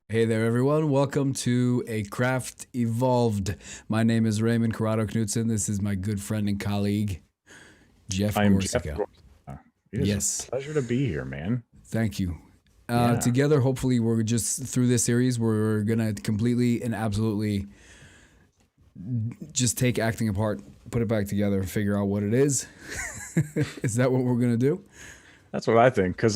Hey there, everyone. Welcome to A Craft Evolved. My name is Raymond Corrado Knudsen. This is my good friend and colleague, Jeff Gorsica. It is a pleasure to be here, man. Thank you. Together, hopefully, we're just through this series, we're going to completely and absolutely just take acting apart, put it back together, figure out what it is. Is that what we're going to do? That's what I think. Because,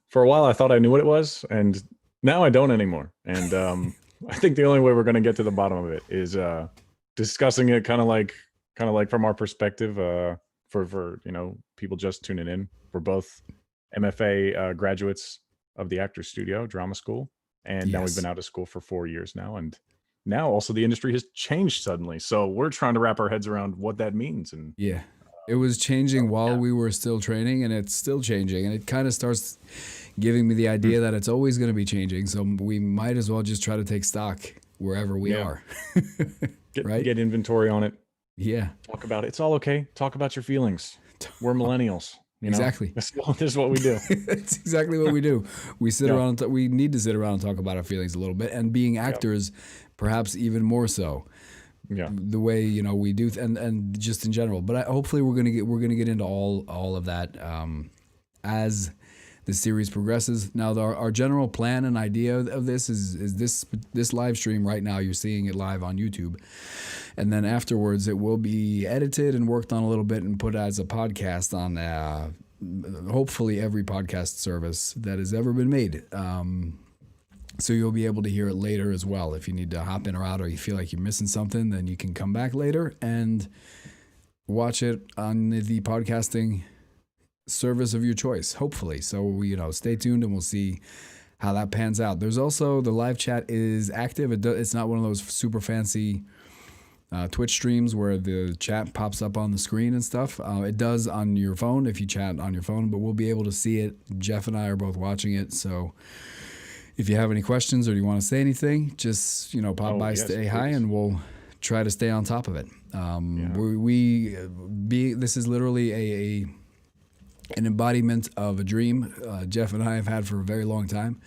for a while, I thought I knew what it was, and now I don't anymore. And I think the only way we're going to get to the bottom of it is discussing it kind of like from our perspective for people just tuning in. We're both MFA graduates of the Actors Studio Drama School, and now we've been out of school for 4 years now, and now also the industry has changed suddenly, so we're trying to wrap our heads around what that means. And it was changing while we were still training, and it's still changing, and it kind of starts giving me the idea that it's always going to be changing, so we might as well just try to take stock wherever we are. Get inventory on it. Talk about it. It's all okay. Talk about your feelings. We're millennials. Exactly. This is what we do. It's exactly what we do. We sit around. We need to sit around and talk about our feelings a little bit, and being actors, perhaps even more so. The way we do, and just in general. But hopefully, we're gonna get into all of that as the series progresses. Now, our general plan and idea of this is this live stream right now. You're seeing it live on YouTube, and then afterwards it will be edited and worked on a little bit and put as a podcast on hopefully every podcast service that has ever been made. So you'll be able to hear it later as well. If you need to hop in or out, or you feel like you're missing something, then you can come back later and watch it on the podcasting service of your choice, hopefully. So, stay tuned and we'll see how that pans out. There's also the live chat is active. It's not one of those super fancy Twitch streams where the chat pops up on the screen and stuff. It does on your phone if you chat on your phone, but we'll be able to see it. Jeff and I are both watching it. So if you have any questions or you want to say anything, just, pop by, say hi, and we'll try to stay on top of it. This is literally an embodiment of a dream Jeff and I have had for a very long time.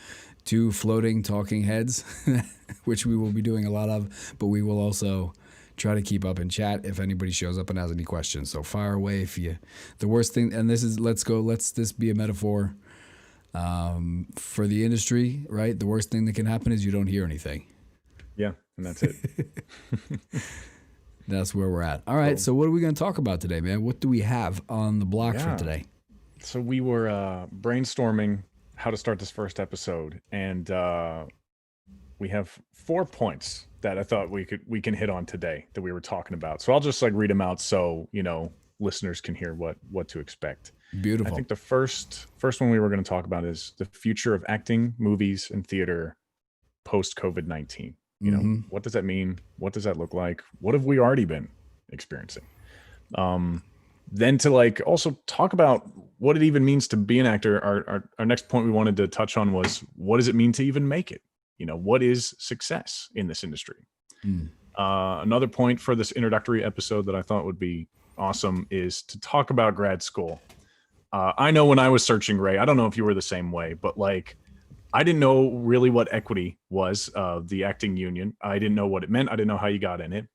2 floating talking heads, which we will be doing a lot of, but we will also try to keep up in chat if anybody shows up and has any questions. So fire away the worst thing, and let's this be a metaphor for the industry, right? The worst thing that can happen is you don't hear anything. Yeah, and that's it. That's where we're at. All right. So what are we going to talk about today, man? What do we have on the block for today? So we were brainstorming how to start this first episode, and we have 4 points that I thought we can hit on today that we were talking about. So I'll just like read them out so listeners can hear what to expect. Beautiful. I think the first one we were going to talk about is the future of acting, movies, and theater post COVID-19. What does that mean? What does that look like? What have we already been experiencing? Then to like also talk about what it even means to be an actor. Our next point we wanted to touch on was, what does it mean to even make it? What is success in this industry? Another point for this introductory episode that I thought would be awesome is to talk about grad school. I know when I was searching, Ray, I don't know if you were the same way, but like, I didn't know really what equity was, the acting union. I didn't know what it meant. I didn't know how you got in it.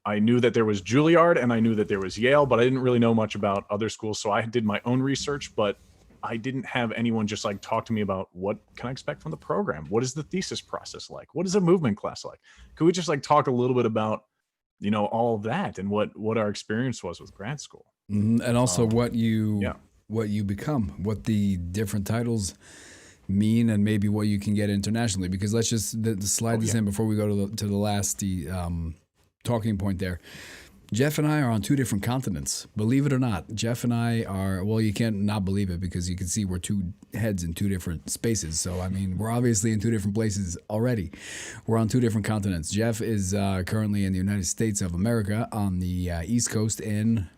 I knew that there was Juilliard and I knew that there was Yale, but I didn't really know much about other schools. So I did my own research, but I didn't have anyone just like talk to me about what can I expect from the program? What is the thesis process like? What is a movement class like? Could we just like talk a little bit about, all of that and what our experience was with grad school? And also what you become, what the different titles mean, and maybe what you can get internationally. Because let's just slide this in before we go to the last talking point there. Jeff and I are on 2 different continents. Believe it or not, Jeff and I are, well, you can't not believe it because you can see we're 2 heads in 2 different spaces. So, I mean, we're obviously in 2 different places already. We're on 2 different continents. Jeff is currently in the United States of America on the East Coast in...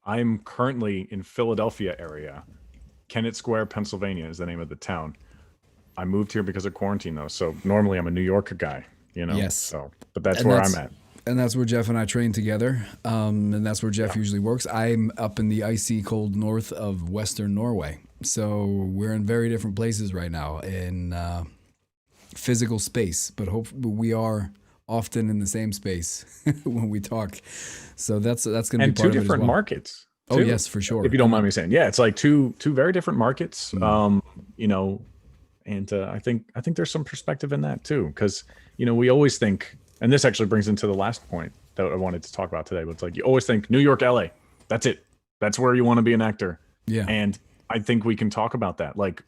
I'm currently in Philadelphia area. Kennett Square, Pennsylvania is the name of the town. I moved here because of quarantine though. So normally I'm a New Yorker guy, Yes. So, but that's where I'm at. And that's where Jeff and I train together. And that's where Jeff usually works. I'm up in the icy cold north of Western Norway. So we're in very different places right now in physical space, but we are often in the same space when we talk. So that's going to be part of it as well. And 2 different markets. Oh, yes, for sure. If you don't mind me saying. Yeah, it's like two very different markets. And I think there's some perspective in that too, because we always think, and this actually brings into the last point that I wanted to talk about today, but it's like you always think New York, LA, that's it. That's where you want to be an actor. Yeah. And I think we can talk about that. Like,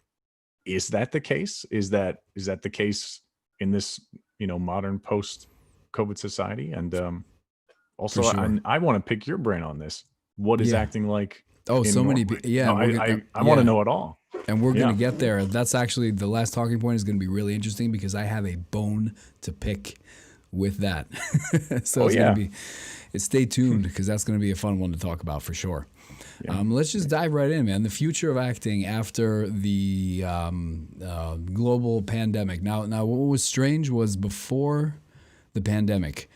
is that the case? Is that the case in this, modern post-COVID society? And also, sure. I want to pick your brain on this. What is acting like? Oh, so many. Yeah. I want to know it all. And we're going to get there. That's actually the last talking point is going to be really interesting because I have a bone to pick with that. So it's going to be, stay tuned because that's going to be a fun one to talk about for sure. Yeah. Let's just dive right in, man. The future of acting after the global pandemic. Now, what was strange was before the pandemic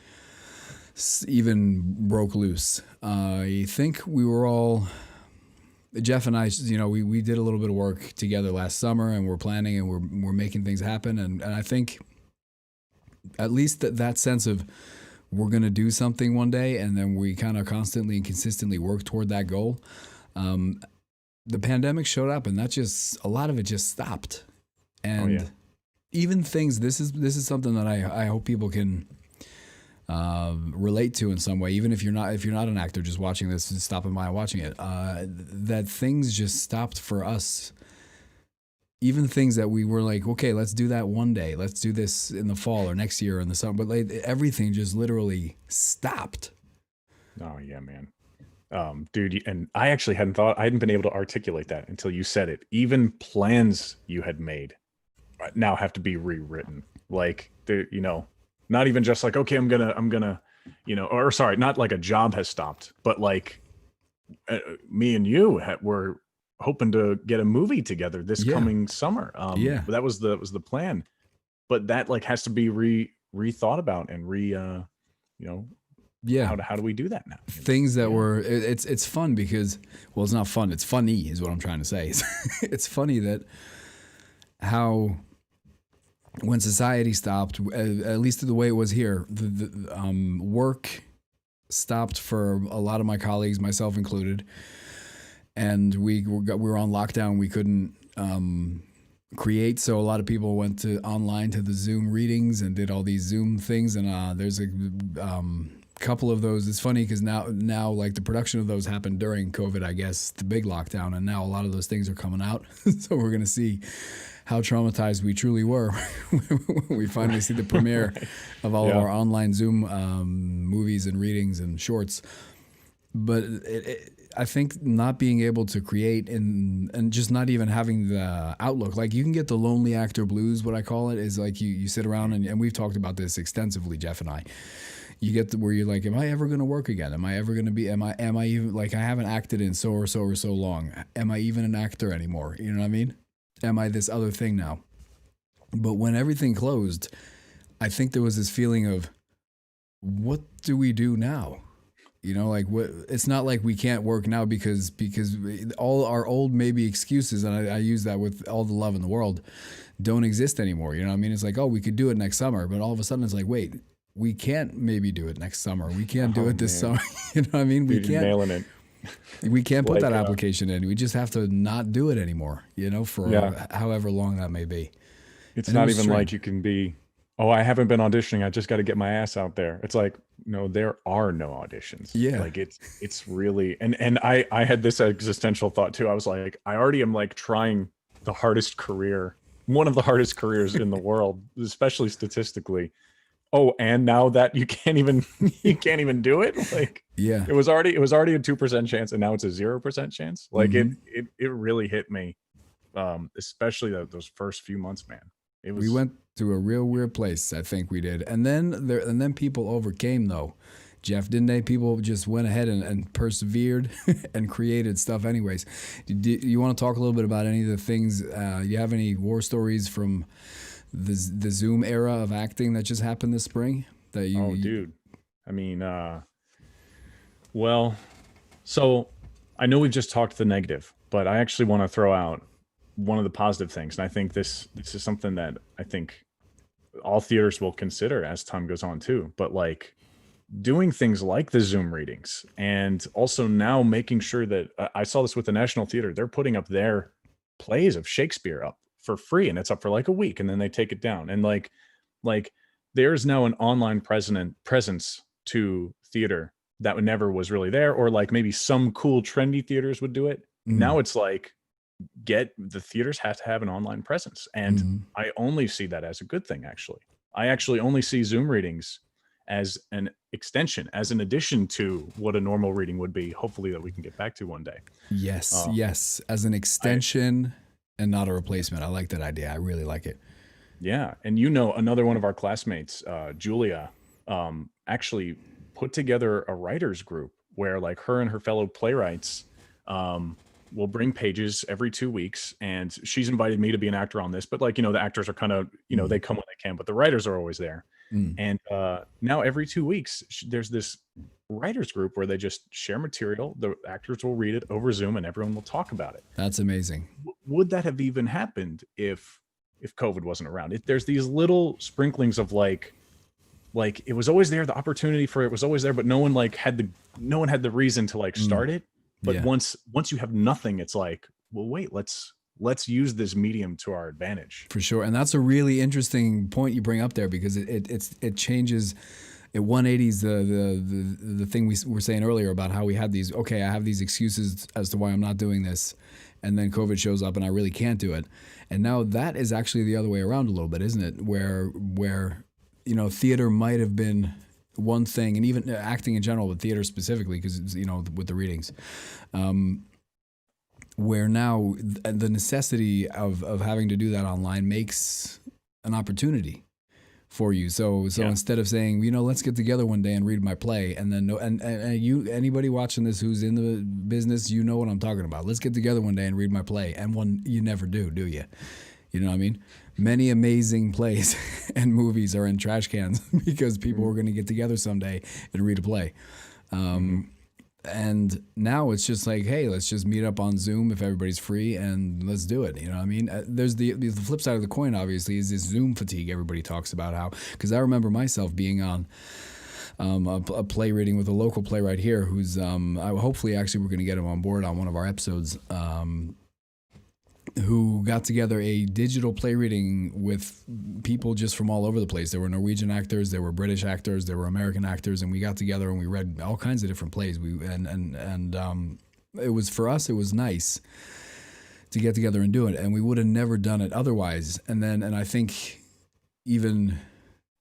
even broke loose. I think we were all, Jeff and I, we did a little bit of work together last summer, and we're planning and we're making things happen. And I think at least that sense of we're going to do something one day, and then we kind of constantly and consistently work toward that goal. The pandemic showed up, and a lot of it just stopped. And even things, this is something that I hope people can relate to in some way, even if you're not an actor just watching this and stopping by and watching it, that things just stopped for us. Even things that we were like, okay, let's do that one day. Let's do this in the fall or next year or in the summer. But like, everything just literally stopped. Oh yeah, man. Dude, and I actually I hadn't been able to articulate that until you said it. Even plans you had made now have to be rewritten. Like, not even just like, okay, I'm gonna, or sorry, not like a job has stopped, but like me and you were hoping to get a movie together this coming summer. That was the plan, but that like has to be rethought about and how do we do that now? Things that were, it's fun because, well, it's not fun. It's funny is what I'm trying to say. It's funny that how, when society stopped, at least the way it was here, the work stopped for a lot of my colleagues, myself included, and we were on lockdown. We couldn't create. So a lot of people went to online to the Zoom readings and did all these Zoom things. And there's a couple of those. It's funny because now like the production of those happened during COVID, I guess, the big lockdown. And now a lot of those things are coming out. So we're going to see how traumatized we truly were when we finally see the premiere of all of our online Zoom movies and readings and shorts. But I think not being able to create and just not even having the outlook, like you can get the lonely actor blues, what I call it, is like you sit around and we've talked about this extensively, Jeff and I. You get where you're like, am I ever going to work again? Am I ever going to be, am I even, like I haven't acted in so long. Am I even an actor anymore? You know what I mean? Am I this other thing now? But when everything closed, I think there was this feeling of, what do we do now? You know, like what? It's not like we can't work now because all our old maybe excuses, and I use that with all the love in the world, don't exist anymore. You know what I mean? It's like, oh, we could do it next summer, but all of a sudden it's like, wait, we can't maybe do it next summer. We can't do it this summer. You know what I mean? We can't. Nailing it. We can't put that application in. We just have to not do it anymore, you know, for however long that may be. It's not even like you can be, oh, I haven't been auditioning. I just got to get my ass out there. It's like, no, there are no auditions. Yeah. Like it's really, and I had this existential thought too. I was like, I already am like trying the hardest career, one of the hardest careers in the world, especially statistically. Oh, and now that you can't even do it. Like, yeah, it was already a 2% chance, and now it's a 0% chance. Like it really hit me, especially those first few months, man. We went to a real weird place. I think we did, and then people overcame though, Jeff, didn't they? People just went ahead and persevered and created stuff. Anyways, do you want to talk a little bit about any of the things? You have any war stories from the Zoom era of acting that just happened this spring? Dude. I mean, well, so I know we've just talked the negative, but I actually want to throw out one of the positive things. And I think this is something that I think all theaters will consider as time goes on too. But like doing things like the Zoom readings, and also now making sure that I saw this with the National Theater, they're putting up their plays of Shakespeare up for free, and it's up for like a week, and then they take it down. And like there's now an online presence to theater that never was really there, or like maybe some cool trendy theaters would do it. Now it's like, the theaters have to have an online presence, and I only see that as a good thing. Actually, I actually only see Zoom readings as an extension, as an addition to what a normal reading would be, hopefully, that we can get back to one day. Yes, as an extension and not a replacement. I like that idea. I really like it. Yeah. And you know, another one of our classmates, Julia, actually put together a writers group where like her and her fellow playwrights will bring pages every 2 weeks. And she's invited me to be an actor on this, but like, you know, the actors are kind of, you know, they come when they can, but the writers are always there. And now every 2 weeks, there's this writers group where they just share material. The actors will read it over Zoom and everyone will talk about it. That's amazing. Would that have even happened if COVID wasn't around? There's these little sprinklings of like it was always there. The opportunity for it was always there, but no one had the reason to like start it. But once you have nothing, it's like, well, wait, let's use this medium to our advantage. For sure. And that's a really interesting point you bring up there, because it changes. It 180s the thing we were saying earlier about how we had these, okay, I have these excuses as to why I'm not doing this, and then COVID shows up and I really can't do it. And now that is actually the other way around a little bit, isn't it? Where you know, theater might have been one thing, and even acting in general, but theater specifically, because, you know, with the readings, where now the necessity of having to do that online makes an opportunity for you. So instead of saying, you know, let's get together one day and read my play, and then anybody watching this who's in the business, you know what I'm talking about. Let's get together one day and read my play. And one, you never do you? You know what I mean? Many amazing plays and movies are in trash cans because people were going to get together someday and read a play. And now it's just like, hey, let's just meet up on Zoom if everybody's free and let's do it. You know what I mean? There's the flip side of the coin, obviously, is this Zoom fatigue everybody talks about. How, because I remember myself being on a play reading with a local playwright here who's hopefully actually we're going to get him on board on one of our episodes. who got together a digital play reading with people just from all over the place. There were Norwegian actors, there were British actors, there were American actors, and we got together and we read all kinds of different plays. It was, for us, it was nice to get together and do it, and we would have never done it otherwise. And I think even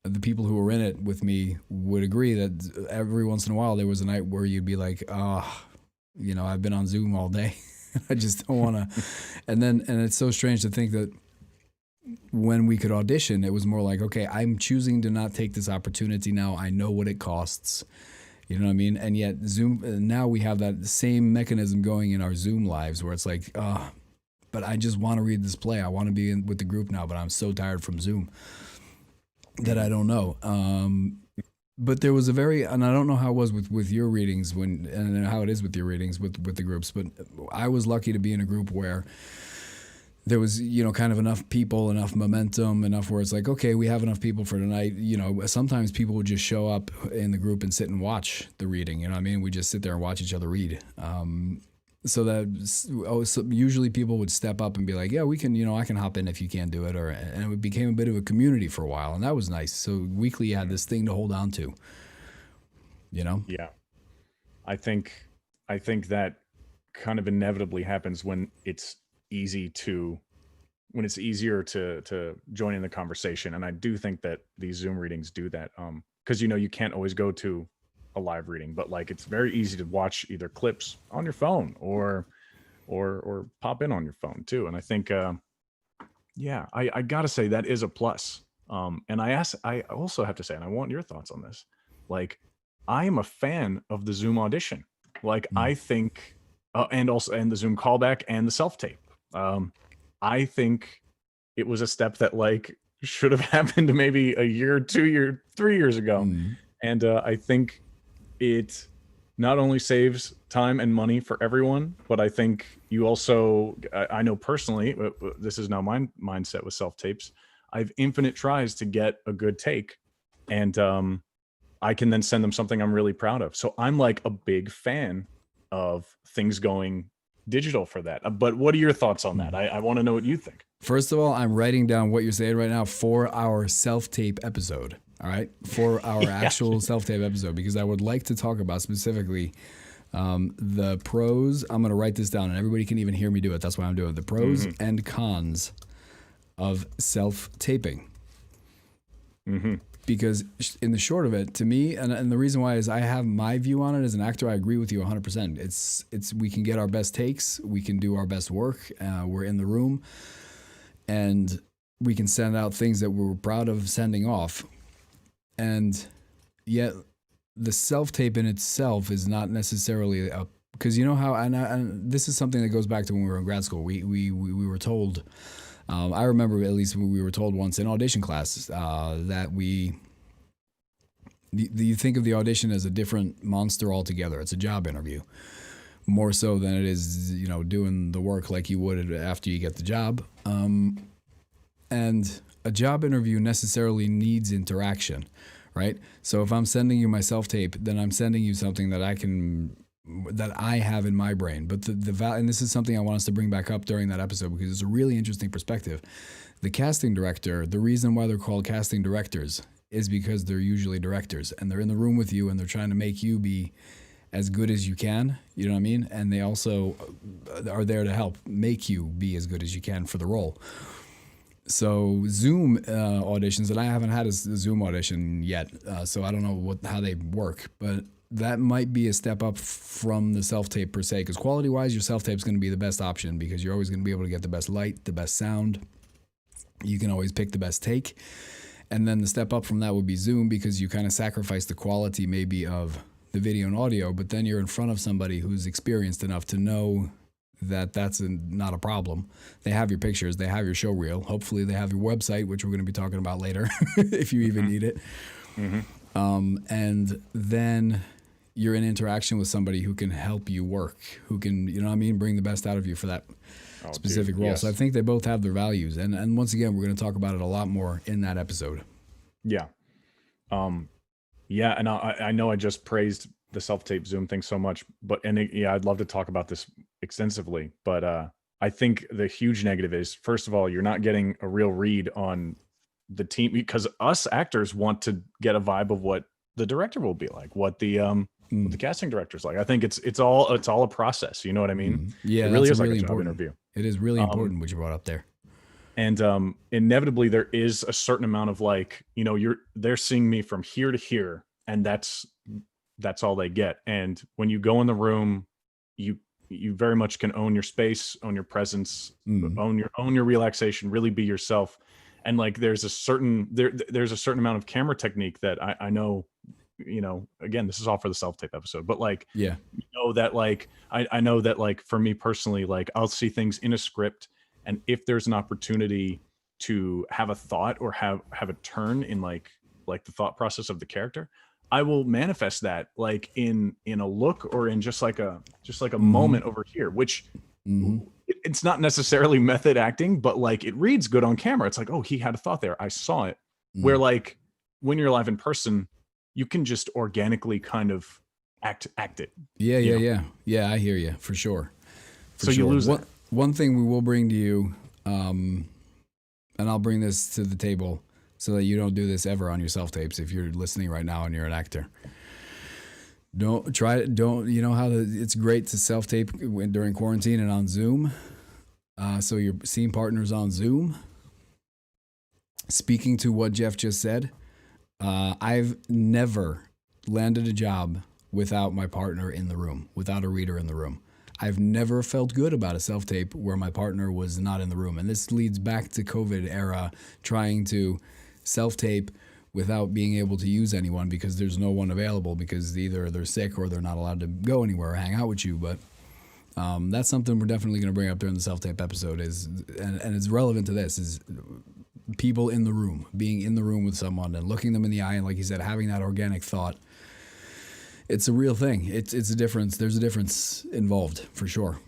the people who were in it with me would agree that every once in a while there was a night where you'd be like, I've been on Zoom all day. I just don't want to. And it's so strange to think that when we could audition, it was more like, okay, I'm choosing to not take this opportunity now. I know what it costs. You know what I mean? And yet Zoom, now we have that same mechanism going in our Zoom lives where it's like, but I just want to read this play. I want to be with the group now, but I'm so tired from Zoom that I don't know. But there was and I don't know how it was with your readings and how it is with your readings with the groups, but I was lucky to be in a group where there was, kind of enough people, enough momentum, enough where it's like, okay, we have enough people for tonight. Sometimes people would just show up in the group and sit and watch the reading. You know what I mean? We just sit there and watch each other read. So usually people would step up and be like, yeah, we can, I can hop in if you can't do it. And it became a bit of a community for a while. And that was nice. So weekly you had this thing to hold on to, Yeah. I think that kind of inevitably happens when it's easier to join in the conversation. And I do think that these Zoom readings do that. Cause you can't always go to a live reading, but like it's very easy to watch either clips on your phone or pop in on your phone too. And I think I gotta say that is a plus. And I also have to say, and I want your thoughts on this, like I am a fan of the Zoom audition. Like I think and the Zoom callback and the self-tape. I think it was a step that like should have happened maybe a year, 2 years, 3 years ago. And I think it not only saves time and money for everyone, but I think you also, I know personally, this is now my mindset with self-tapes, I have infinite tries to get a good take, and I can then send them something I'm really proud of. So I'm like a big fan of things going digital for that. But what are your thoughts on that? I want to know what you think. First of all, I'm writing down what you're saying right now for our self-tape episode. All right, for our actual self-tape episode, because I would like to talk about specifically the pros. I'm going to write this down, and everybody can even hear me do it. That's why I'm doing it. The pros and cons of self-taping. Because in the short of it, to me, and the reason why is I have my view on it as an actor. I agree with you 100%. It's we can get our best takes, we can do our best work. We're in the room, and we can send out things that we're proud of sending off. And yet the self-tape in itself is not necessarily because how, and this is something that goes back to when we were in grad school. We were told, I remember at least we were told once in audition class that you think of the audition as a different monster altogether. It's a job interview more so than it is, doing the work like you would after you get the job. And a job interview necessarily needs interaction, right? So if I'm sending you my self-tape, then I'm sending you something that I have in my brain. But and this is something I want us to bring back up during that episode because it's a really interesting perspective. The casting director, the reason why they're called casting directors is because they're usually directors, and they're in the room with you and they're trying to make you be as good as you can, you know what I mean? And they also are there to help make you be as good as you can for the role. So Zoom auditions, and I haven't had a Zoom audition yet, so I don't know how they work, but that might be a step up from the self-tape per se, because quality-wise, your self-tape is going to be the best option because you're always going to be able to get the best light, the best sound. You can always pick the best take. And then the step up from that would be Zoom because you kind of sacrifice the quality maybe of the video and audio, but then you're in front of somebody who's experienced enough to know that that's not a problem. They have your pictures, they have your show reel. Hopefully they have your website, which we're going to be talking about later, if you even need it. And then you're in interaction with somebody who can help you work, who can, bring the best out of you for that specific role. Yes. So I think they both have their values. And once again, we're going to talk about it a lot more in that episode. Yeah. And I know I just praised the self-tape Zoom thing so much, but I'd love to talk about this extensively, but I think the huge negative is, first of all, you're not getting a real read on the team, because us actors want to get a vibe of what the director will be like, what the casting director's like. I think it's all a process. You know what I mean? Yeah, it really is really like a job important interview. It is really important what you brought up there. And inevitably there is a certain amount of like, they're seeing me from here to here, and that's all they get. And when you go in the room, you very much can own your space, own your presence, own your relaxation, really be yourself. And like there's a certain amount of camera technique that I know, again, this is all for the self-tape episode, but like, that like, I know that like for me personally, like I'll see things in a script, and if there's an opportunity to have a thought or have a turn in like the thought process of the character, I will manifest that like in a look or in just like a moment over here, which it's not necessarily method acting, but like it reads good on camera. It's like, oh, he had a thought there, I saw it. Where like when you're live in person, you can just organically kind of act it. Yeah, I hear you for sure. You lose it. One thing we will bring to you, and I'll bring this to the table so that you don't do this ever on your self-tapes if you're listening right now and you're an actor. You know how it's great to self-tape during quarantine and on Zoom? So your scene partner's on Zoom. Speaking to what Jeff just said, I've never landed a job without my partner in the room, without a reader in the room. I've never felt good about a self-tape where my partner was not in the room. And this leads back to COVID era, trying to self-tape without being able to use anyone because there's no one available, because either they're sick or they're not allowed to go anywhere or hang out with you. But that's something we're definitely going to bring up during the self-tape episode, and it's relevant to this, is people in the room, being in the room with someone and looking them in the eye, and like you said, having that organic thought. It's a real thing. It's a difference. There's a difference involved for sure.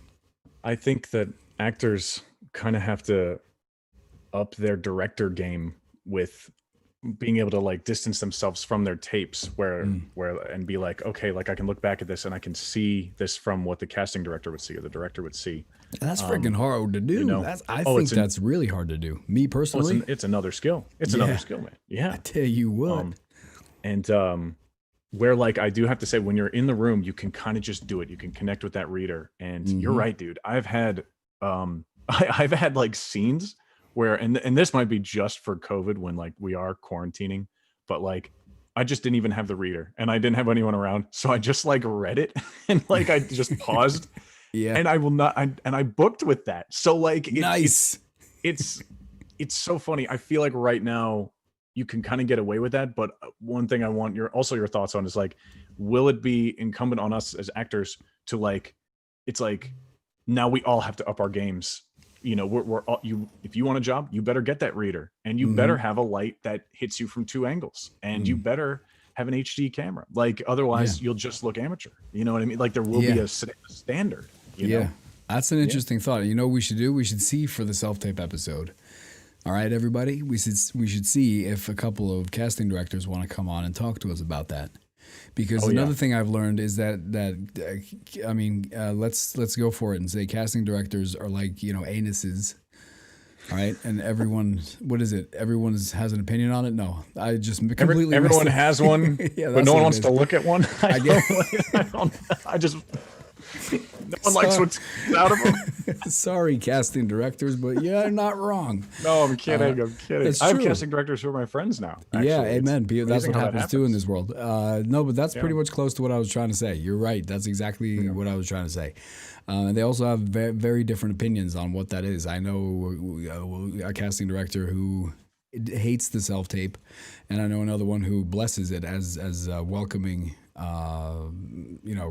I think that actors kind of have to up their director game with being able to like distance themselves from their tapes where and be like, okay, like I can look back at this and I can see this from what the casting director would see or the director would see. That's freaking hard to do. I think that's really hard to do. Me personally, it's another skill. It's another skill, man. Yeah. I tell you what. Where like I do have to say, when you're in the room, you can kind of just do it. You can connect with that reader. And you're right, dude. I've had I've had like scenes where, and this might be just for COVID when like we are quarantining, but like I just didn't even have the reader and I didn't have anyone around. So I just like read it and like I just paused. And I booked with that. So like nice. It's so funny. I feel like right now you can kind of get away with that. But one thing I want your thoughts on is like, will it be incumbent on us as actors to like, it's like, now we all have to up our games. We're all, if you want a job, you better get that reader, and you better have a light that hits you from two angles, and you better have an HD camera. Like otherwise you'll just look amateur. You know what I mean? Like there will be a standard. You know? That's an interesting thought. You know what we should do? We should see for the self-tape episode. All right, everybody, we should see if a couple of casting directors want to come on and talk to us about that. Because another thing I've learned is that let's go for it and say casting directors are like, anuses. All right, and everyone, what is it? Everyone has an opinion on it. No, I just completely. Everyone has one, but no one wants to look at one. No one likes what's out of them. Sorry, casting directors, but you're not wrong. No, I'm kidding. I have casting directors who are my friends now. Actually. Yeah, amen. That's what happens too in this world. No, but that's pretty much close to what I was trying to say. You're right. That's exactly what I was trying to say. And they also have very different opinions on what that is. I know a casting director who hates the self-tape, and I know another one who blesses it as welcoming.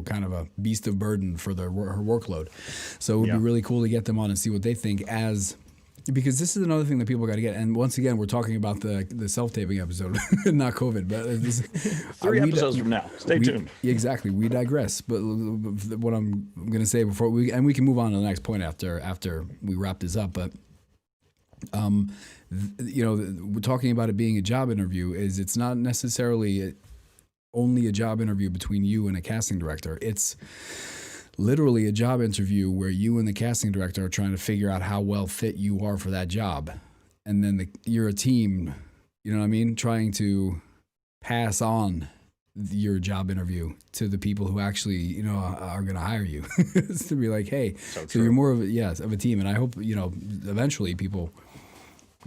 Kind of a beast of burden for her workload. So it would be really cool to get them on and see what they think, because this is another thing that people got to get. And once again, we're talking about the self-taping episode, not COVID, but this, 3 episodes from now. Stay tuned. Exactly. We digress. But what I'm going to say before we can move on to the next point after we wrap this up. But, we're talking about it being a job interview. It's not necessarily only a job interview between you and a casting director. It's literally a job interview where you and the casting director are trying to figure out how well fit you are for that job. And then you're a team, you know what I mean? Trying to pass on your job interview to the people who actually, you know, are going to hire you. It's to be like, hey, so you're more of a team. And I hope, you know, eventually people,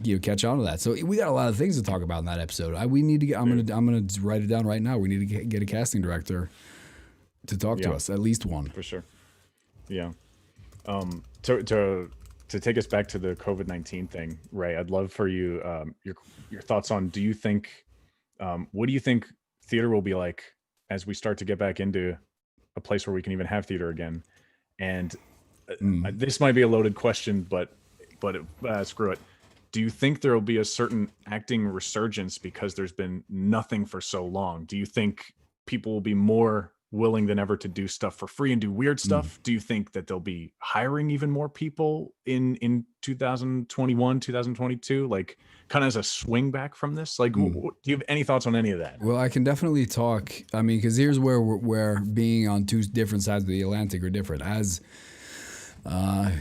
you know, catch on to that. So we got a lot of things to talk about in that episode. We need to get, I'm going to write it down right now. We need to get a casting director to talk to us, at least one. For sure. Yeah. To take us back to the COVID-19 thing, Ray, I'd love for you, your thoughts on, do you think, what do you think theater will be like as we start to get back into a place where we can even have theater again? And this might be a loaded question, but screw it. Do you think there will be a certain acting resurgence because there's been nothing for so long? Do you think people will be more willing than ever to do stuff for free and do weird stuff? Do you think that they'll be hiring even more people in 2021, 2022, like kind of as a swing back from this? Like, do you have any thoughts on any of that? Well, I can definitely talk. I mean, because here's where being on two different sides of the Atlantic are different. As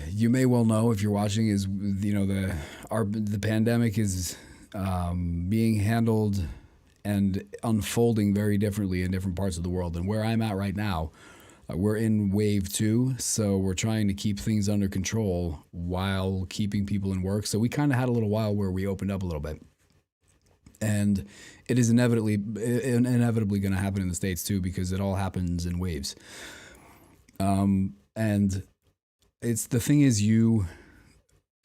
you may well know, if you're watching, is, you know, the pandemic is being handled and unfolding very differently in different parts of the world. And where I'm at right now, we're in wave 2, so we're trying to keep things under control while keeping people in work. So we kind of had a little while where we opened up a little bit. And it is inevitably going to happen in the States too, because it all happens in waves. And it's, the thing is,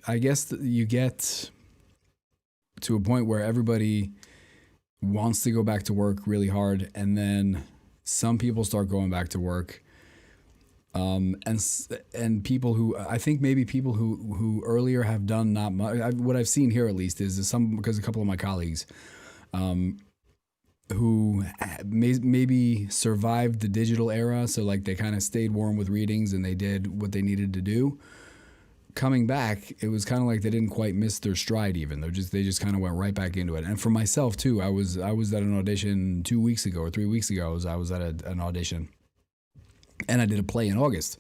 I guess you get to a point where everybody wants to go back to work really hard, and then some people start going back to work, and people who, I think maybe people who earlier have done not much. What I've seen here at least is because a couple of my colleagues who maybe survived the digital era, so like they kind of stayed warm with readings and they did what they needed to do. Coming back, it was kind of like they didn't quite miss their stride even. They just kind of went right back into it. And for myself too, I was at an audition 2 weeks ago or 3 weeks ago. I was at an audition, and I did a play in August.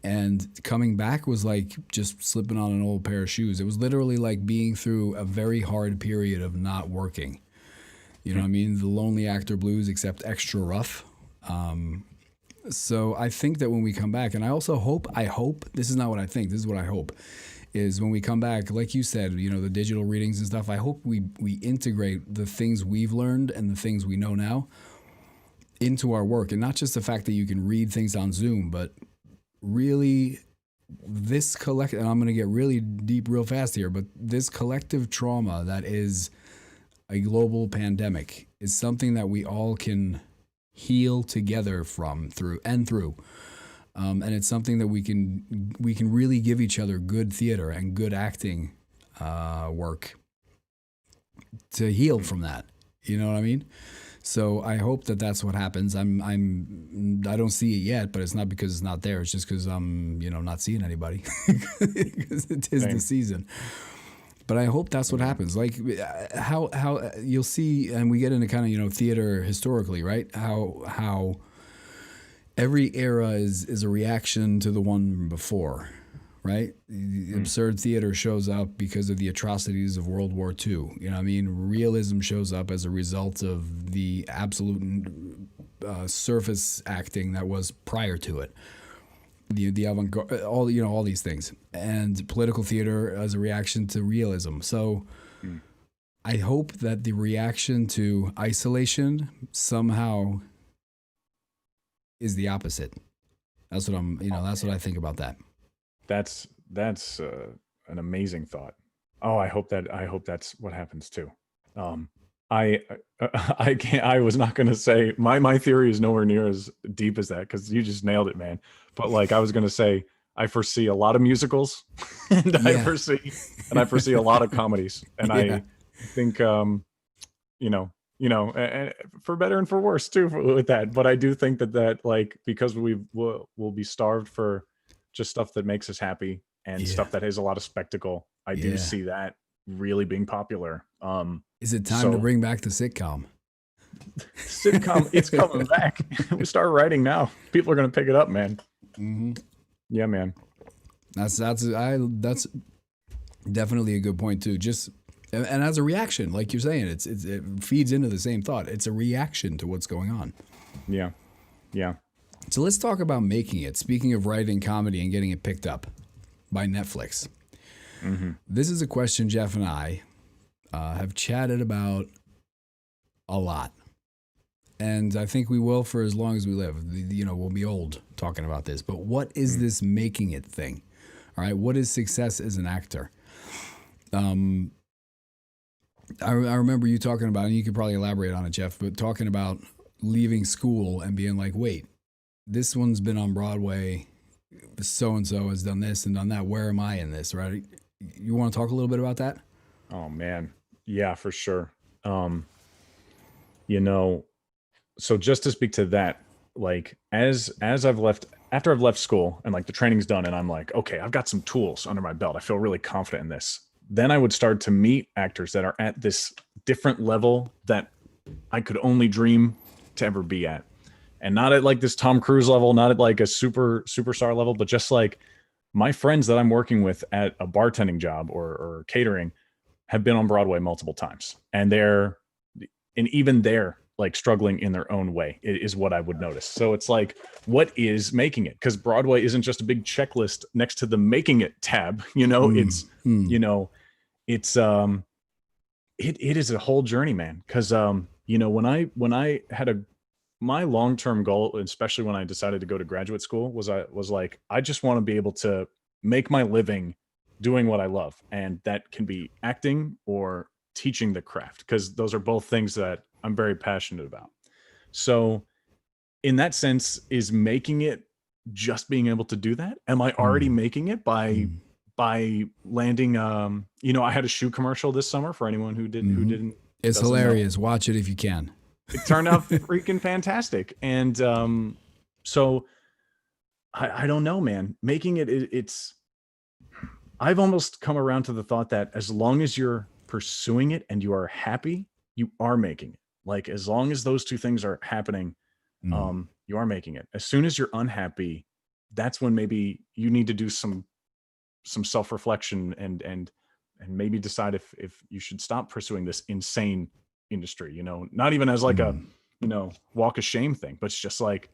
And coming back was like just slipping on an old pair of shoes. It was literally like being through a very hard period of not working. You know what I mean? The lonely actor blues, except extra rough. So I think that when we come back, and I hope, this is not what I think, this is what I hope, is when we come back, like you said, you know, the digital readings and stuff, I hope we integrate the things we've learned and the things we know now into our work. And not just the fact that you can read things on Zoom, but really this collective, and I'm going to get really deep real fast here, but this collective trauma that is a global pandemic is something that we all can heal together through. And it's something that we can really give each other good theater and good acting work to heal from that. You know what I mean? So I hope that that's what happens. I don't see it yet, but it's not because it's not there. It's just because I'm, you know, not seeing anybody because it is the season. But I hope that's what happens. Like how you'll see, and we get into kind of, you know, theater historically, right? How every era is a reaction to the one before, right? The absurd theater shows up because of the atrocities of World War II. You know what I mean? Realism shows up as a result of the absolute surface acting that was prior to it. The avant-garde, all these things, and political theater as a reaction to realism. So I hope that the reaction to isolation somehow is the opposite. That's what that's what I think about that. That's an amazing thought. Oh, I hope that's what happens too. I was not going to say my theory is nowhere near as deep as that, because you just nailed it, man. But like I was going to say, I foresee a lot of musicals, and I foresee a lot of comedies, and I think you know, and for better and for worse too with that. But I do think that like, because we'll be starved for just stuff that makes us happy and stuff that has a lot of spectacle. I do see that really being popular. Is it time to bring back the sitcom? Sitcom, it's coming back. We start writing now. People are going to pick it up, man. Mm-hmm. Yeah, man. That's definitely a good point too. Just and as a reaction, like you're saying, it feeds into the same thought. It's a reaction to what's going on. Yeah. Yeah. So let's talk about making it. Speaking of writing comedy and getting it picked up by Netflix. Mm-hmm. This is a question Jeff and I have chatted about a lot. And I think we will for as long as we live. We'll be old talking about this. But what is this making it thing? All right. What is success as an actor? I remember you talking about, and you could probably elaborate on it, Jeff, but talking about leaving school and being like, wait, this one's been on Broadway. So-and-so has done this and done that. Where am I in this? Right. You want to talk a little bit about that? Oh, man. Yeah, for sure. So just to speak to that, like as I've left, after I've left school and like the training's done and I'm like, okay, I've got some tools under my belt. I feel really confident in this. Then I would start to meet actors that are at this different level that I could only dream to ever be at. And not at like this Tom Cruise level, not at like a superstar level, but just like my friends that I'm working with at a bartending job or catering have been on Broadway multiple times. And even they're like struggling in their own way is what I would notice. So it's like, what is making it? Because Broadway isn't just a big checklist next to the making it tab, it is a whole journey, man. Cause, when I had my long-term goal, especially when I decided to go to graduate school was like, I just want to be able to make my living doing what I love. And that can be acting or teaching the craft, because those are both things that I'm very passionate about. So in that sense, is making it just being able to do that? Am I already making it by landing, I had a shoe commercial this summer for anyone who didn't. It's hilarious. Watch it if you can. It turned out freaking fantastic. And so I don't know, man. Making it's I've almost come around to the thought that as long as you're pursuing it and you are happy, you are making it. Like as long as those two things are happening, you are making it. As soon as you're unhappy, that's when maybe you need to do some self-reflection and maybe decide if you should stop pursuing this insane industry, not even as like a walk of shame thing, but it's just like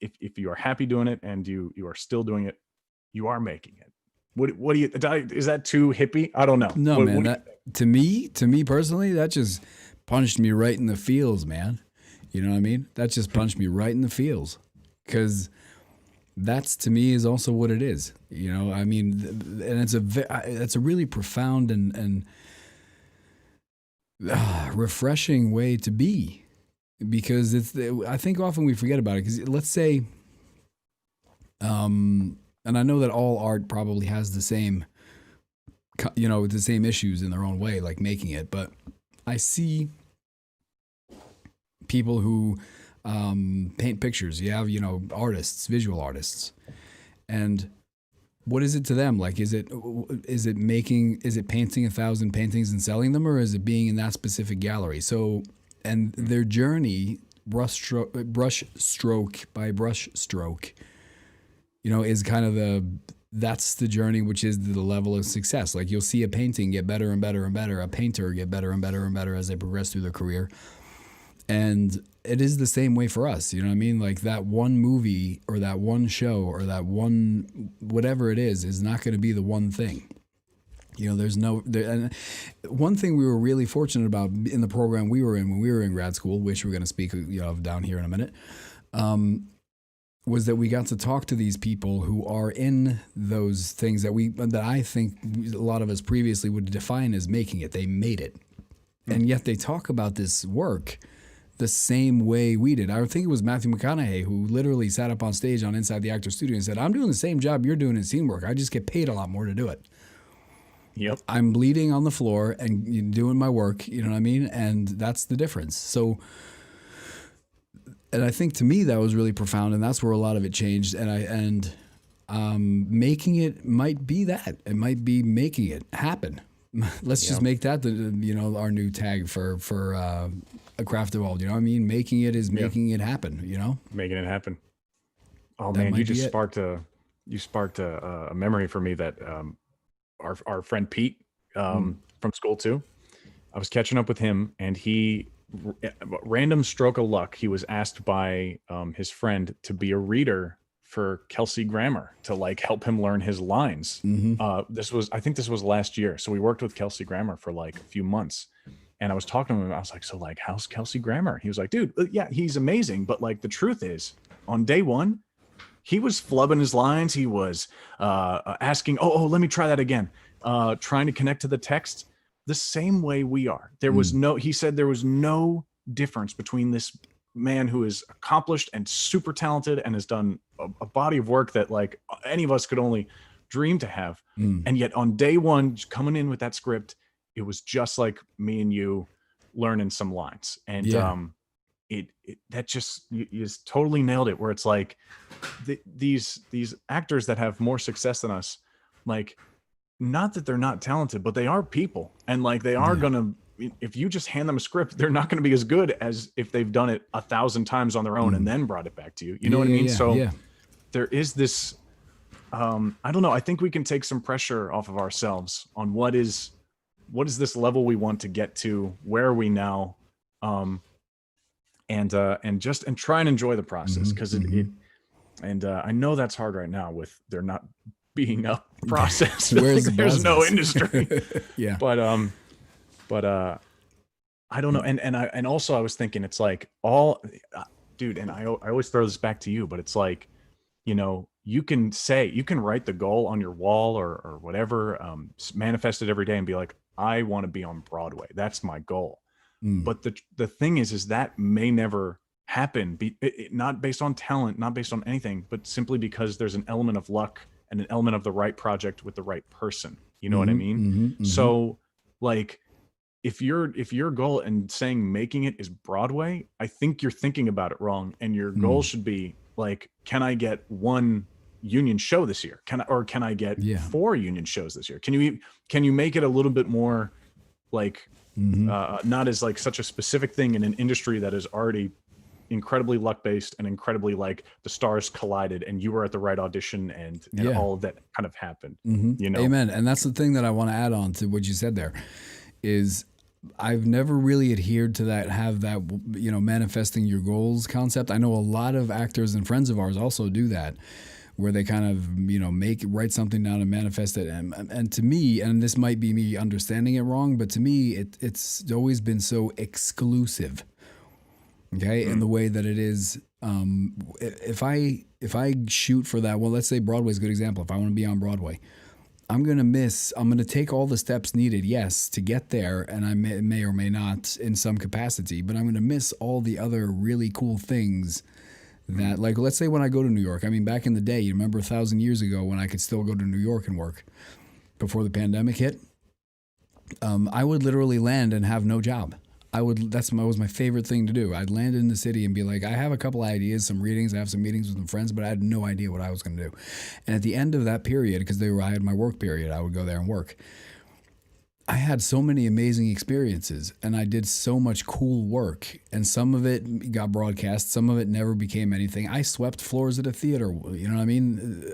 if you are happy doing it and you are still doing it, you are making it. What do you, is that too hippie? I don't know. No, man, that to me personally, that just punched me right in the feels, man. You know what I mean? That just punched me right in the feels, because that's to me is also what it is. I mean, and it's a really profound and refreshing way to be, because I think often we forget about it. Because let's say, and I know that all art probably has the same, the same issues in their own way, like making it. But I see people who paint pictures. You have, artists, visual artists, and what is it to them? Like, is it painting 1,000 paintings and selling them, or is it being in that specific gallery? So, and their journey, brush stroke by brush stroke, is kind of that's the journey, which is the level of success. Like you'll see a painting get better and better and better, a painter get better and better and better as they progress through their career. And it is the same way for us. You know what I mean? Like that one movie or that one show or that one, whatever it is not going to be the one thing. And one thing we were really fortunate about in the program we were in when we were in grad school, which we're going to speak of down here in a minute, was that we got to talk to these people who are in those things that I think a lot of us previously would define as making it. They made it. And yet they talk about this work the same way we did. I think it was Matthew McConaughey who literally sat up on stage on Inside the Actor Studio and said, I'm doing the same job you're doing in scene work. I just get paid a lot more to do it. Yep. I'm bleeding on the floor and doing my work, you know what I mean? And that's the difference. So, and I think to me that was really profound, and that's where a lot of it changed. And making it might be that. It might be making it happen. Let's just make that our new tag for a craft evolved. You know what I mean? Making it is making it happen. Making it happen. Oh That man, might be it. You sparked a memory for me that our friend Pete from school too. I was catching up with him, and random stroke of luck, he was asked by his friend to be a reader for Kelsey Grammer to like help him learn his lines. I think this was last year. So we worked with Kelsey Grammer for like a few months. And I was talking to him. I was like, so like, how's Kelsey Grammer? He was like, dude, yeah, he's amazing. But like, the truth is, on day one, he was flubbing his lines. He was asking, let me try that again. Trying to connect to the text the same way we are. He said there was no difference between this man who is accomplished and super talented and has done a body of work that like any of us could only dream to have. And yet on day one, coming in with that script, it was just like me and you learning some lines. And that just, you just totally nailed it, where it's like these actors that have more success than us, like, not that they're not talented, but they are people. And like, they are gonna, if you just hand them a script, they're not going to be as good as if they've done it 1,000 times on their own and then brought it back to you. You know what I mean? So there is this, I don't know. I think we can take some pressure off of ourselves on what is this level we want to get to? Where are we now? And try and enjoy the process. Cause I know that's hard right now with there not being a process. There's no industry. But I don't know. And also I was thinking, it's like dude, and I always throw this back to you, but it's like, you know, you can write the goal on your wall or whatever, manifest it every day and be like, I want to be on Broadway. That's my goal. But the thing is that may never happen, not based on talent, not based on anything, but simply because there's an element of luck and an element of the right project with the right person. You know what I mean? So like, if your goal and saying making it is Broadway, I think you're thinking about it wrong. And your goal should be like, can I get one union show this year? Can I get 4 union shows this year? Can you make it a little bit more like not as like such a specific thing in an industry that is already incredibly luck based and incredibly like the stars collided and you were at the right audition and all of that kind of happened. You know? Amen. And that's the thing that I want to add on to what you said there is I've never really adhered to have that, you know, manifesting your goals concept. I know a lot of actors and friends of ours also do that, where they kind of, you know, write something down and manifest it. And to me, and this might be me understanding it wrong, but to me, it's always been so exclusive. Okay. In the way that it is, if I shoot for that, well, let's say Broadway's a good example. If I want to be on Broadway, I'm going to take all the steps needed, yes, to get there. And I may or may not in some capacity, but I'm going to miss all the other really cool things that, like, let's say when I go to New York, I mean, back in the day, you remember 1,000 years ago when I could still go to New York and work before the pandemic hit, I would literally land and have no job. That was my favorite thing to do. I'd land in the city and be like, I have a couple ideas, some readings, I have some meetings with some friends, but I had no idea what I was going to do. And at the end of that period, because I had my work period, I would go there and work. I had so many amazing experiences and I did so much cool work, and some of it got broadcast. Some of it never became anything. I swept floors at a theater, you know what I mean?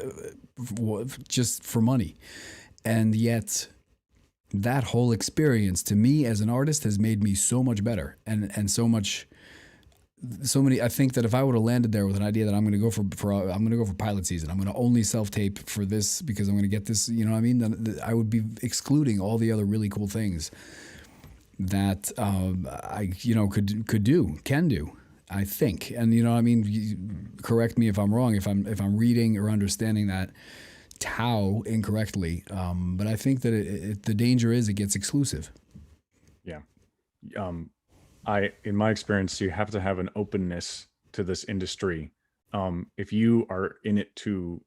Just for money. And yet that whole experience to me as an artist has made me so much better and so many. I think that if I would have landed there with an idea that I'm going to go for pilot season, I'm going to only self-tape for this because I'm going to get this, you know what I mean? Then I would be excluding all the other really cool things that I, you know, can do, I think. And, you know, I mean, correct me if I'm wrong, if I'm reading or understanding that how incorrectly, but I think that the danger is it gets exclusive. Yeah. In my experience, you have to have an openness to this industry. If you are in it to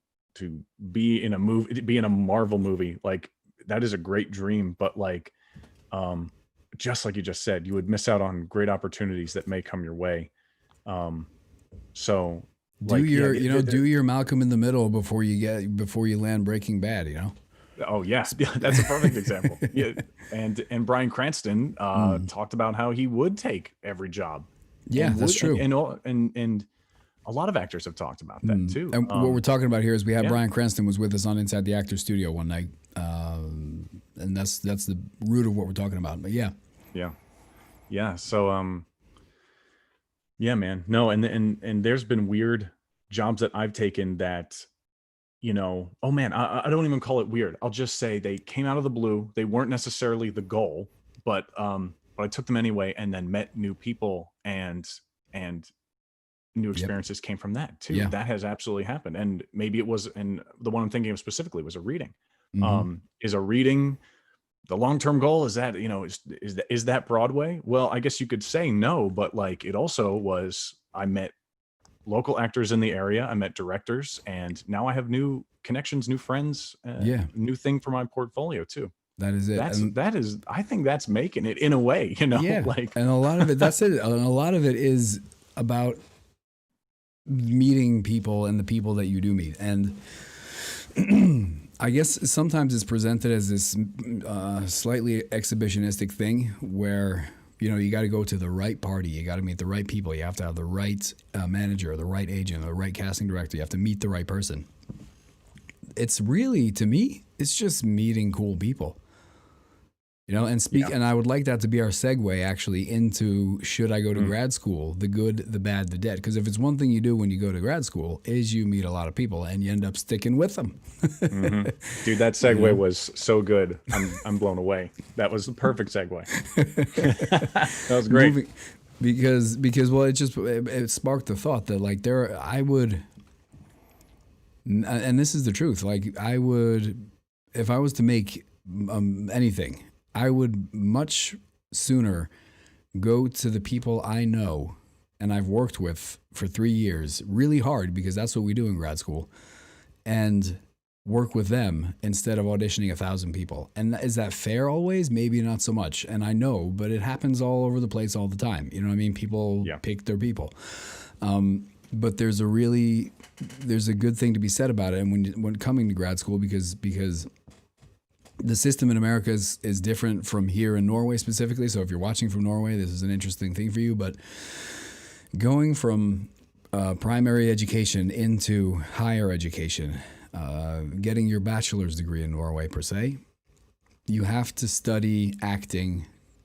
be in a movie, be in a Marvel movie, like that is a great dream, but like, just like you just said, you would miss out on great opportunities that may come your way. So do your Malcolm in the Middle before you land Breaking Bad, you know? Oh yes, that's a perfect example. Yeah, and Bryan Cranston talked about how he would take every job. Yeah, that's true. And a lot of actors have talked about that too. And what we're talking about here is we had yeah. Bryan Cranston was with us on Inside the Actors Studio one night, and that's the root of what we're talking about. But yeah. So yeah, man. No, and there's been weird jobs that I've taken that, you know, oh man, I don't even call it weird. I'll just say they came out of the blue. They weren't necessarily the goal, but I took them anyway, and then met new people, and new experiences came from that too. Yeah. That has absolutely happened. And maybe it was, and the one I'm thinking of specifically was a reading. Is a reading the long-term goal? Is that, you know, is that Broadway? Well, I guess you could say no, but like it also was, I met local actors in the area, I met directors, and now I have new connections, new friends, new thing for my portfolio too. That is it. I think that's making it in a way, you know, like, and a lot of it, that's it. And a lot of it is about meeting people and the people that you do meet. And I guess sometimes it's presented as this slightly exhibitionistic thing where, you know, you got to go to the right party. You got to meet the right people. You have to have the right manager, or the right agent, or the right casting director. You have to meet the right person. It's really, to me, it's just meeting cool people. You know, and and I would like that to be our segue actually into, should I go to grad school, the good, the bad, the dead? Because if it's one thing you do when you go to grad school is you meet a lot of people and you end up sticking with them. Dude, that segue was so good. I'm blown away. That was the perfect segue. That was great. Because well, it sparked the thought that like I would, and this is the truth, like I would, if I was to make anything, I would much sooner go to the people I know and I've worked with for 3 years really hard, because that's what we do in grad school, and work with them instead of auditioning 1,000 people. And is that fair always? Maybe not so much. And I know, but it happens all over the place all the time. You know what I mean? People pick their people. But there's a good thing to be said about it. And when coming to grad school, because the system in America is different from here in Norway specifically. So if you're watching from Norway, this is an interesting thing for you. But going from primary education into higher education, getting your bachelor's degree in Norway per se, you have to study acting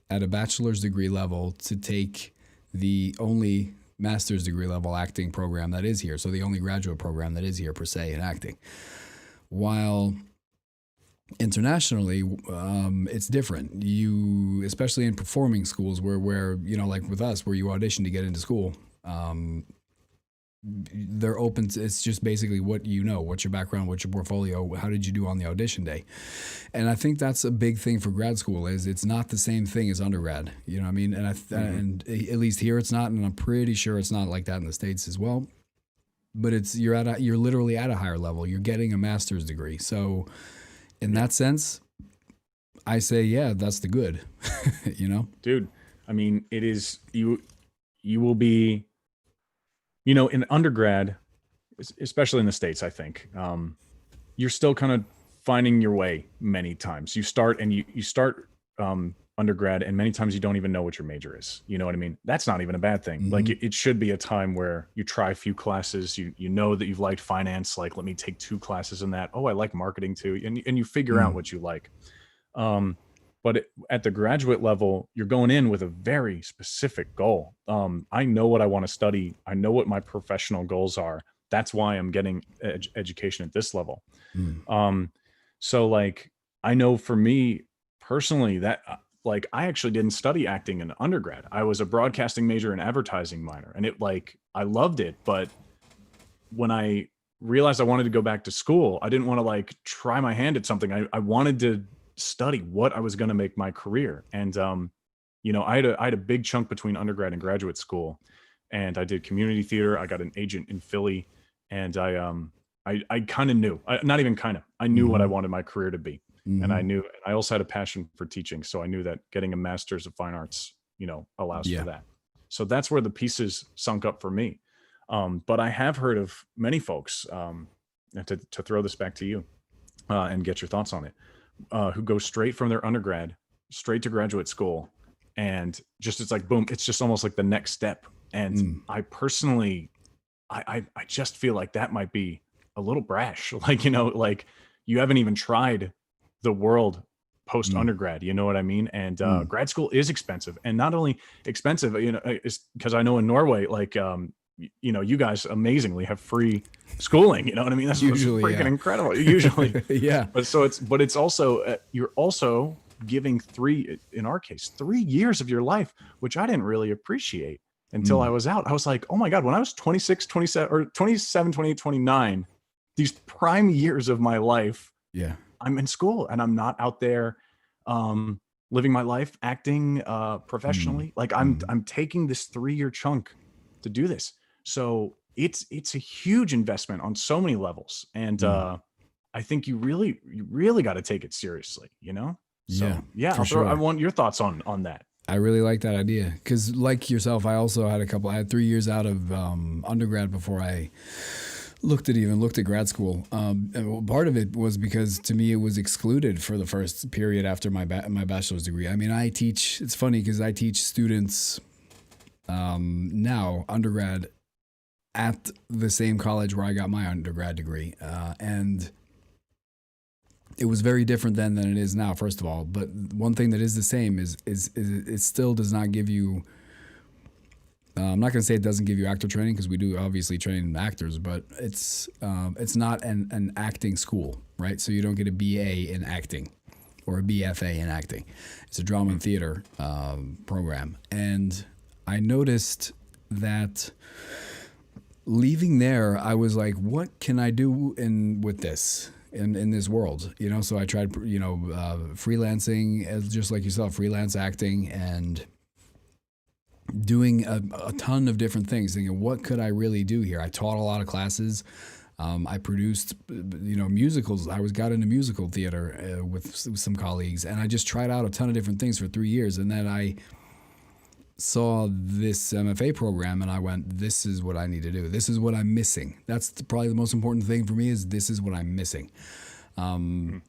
at a bachelor's degree level to take the only master's degree level acting program that is here. So the only graduate program that is here per se in acting. While internationally, it's different. You, especially in performing schools where, you know, like with us, where you audition to get into school, they're open to, it's just basically what you know, what's your background, what's your portfolio, how did you do on the audition day? And I think that's a big thing for grad school, is it's not the same thing as undergrad. You know what I mean? And and at least here it's not, and I'm pretty sure it's not like that in the States as well. But you're literally at a higher level. You're getting a master's degree. So in that sense, I say, yeah, that's the good, you know? Dude, I mean, it is, you will be, you know, in undergrad, especially in the States, I think, you're still kind of finding your way many times. You start undergrad, and many times you don't even know what your major is. You know what I mean? That's not even a bad thing. Like it should be a time where you try a few classes. You know that you've liked finance. Like, let me take 2 classes in that. Oh, I like marketing too. And you figure out what you like. But at the graduate level, you're going in with a very specific goal. I know what I want to study. I know what my professional goals are. That's why I'm getting education at this level. So like, I know for me personally that like, I actually didn't study acting in undergrad. I was a broadcasting major and advertising minor, and I loved it. But when I realized I wanted to go back to school, I didn't want to like try my hand at something. I wanted to study what I was going to make my career. And, you know, I had a big chunk between undergrad and graduate school, and I did community theater. I got an agent in Philly, and I kind of knew, not even kind of, I knew what I wanted my career to be. And I also had a passion for teaching. So I knew that getting a master's of fine arts, you know, allows for that. So that's where the pieces sunk up for me. But I have heard of many folks, to throw this back to you and get your thoughts on it, who go straight from their undergrad straight to graduate school, and just, it's like, boom, it's just almost like the next step. And I personally, I just feel like that might be a little brash. Like, you know, like you haven't even tried the world post undergrad, you know what I mean? And grad school is expensive, and not only expensive, you know, it's because I know in Norway, like, you know, you guys amazingly have free schooling, you know what I mean? That's Usually, freaking yeah. incredible. Usually. Yeah. But it's also, you're also giving in our case, 3 years of your life, which I didn't really appreciate until I was out. I was like, oh my God, when I was 26, 27, or 27, 28, 29, these prime years of my life, Yeah. I'm in school and I'm not out there living my life, acting professionally. Like I'm taking this 3-year chunk to do this. So it's a huge investment on so many levels. And I think you really got to take it seriously, you know? So yeah, I want your thoughts on that. I really like that idea because, like yourself, I also had I had 3 years out of undergrad before I looked at grad school. And part of it was because to me it was excluded for the first period after my bachelor's degree. I mean, it's funny because I teach students now undergrad at the same college where I got my undergrad degree, and it was very different then than it is now, first of all. But one thing that is the same is it still does not give you, I'm not going to say it doesn't give you actor training, because we do obviously train actors, but it's not an acting school, right? So you don't get a BA in acting or a BFA in acting. It's a drama and theater program. And I noticed that leaving there, I was like, what can I do with this? In this world, you know, so I tried, you know, freelancing, just like yourself, freelance acting, and doing a ton of different things, thinking, what could I really do here? I taught a lot of classes. I produced, you know, musicals. Got into musical theater with some colleagues, and I just tried out a ton of different things for 3 years. And then I saw this MFA program and I went, this is what I need to do. This is what I'm missing. That's probably the most important thing for me, is this is what I'm missing. And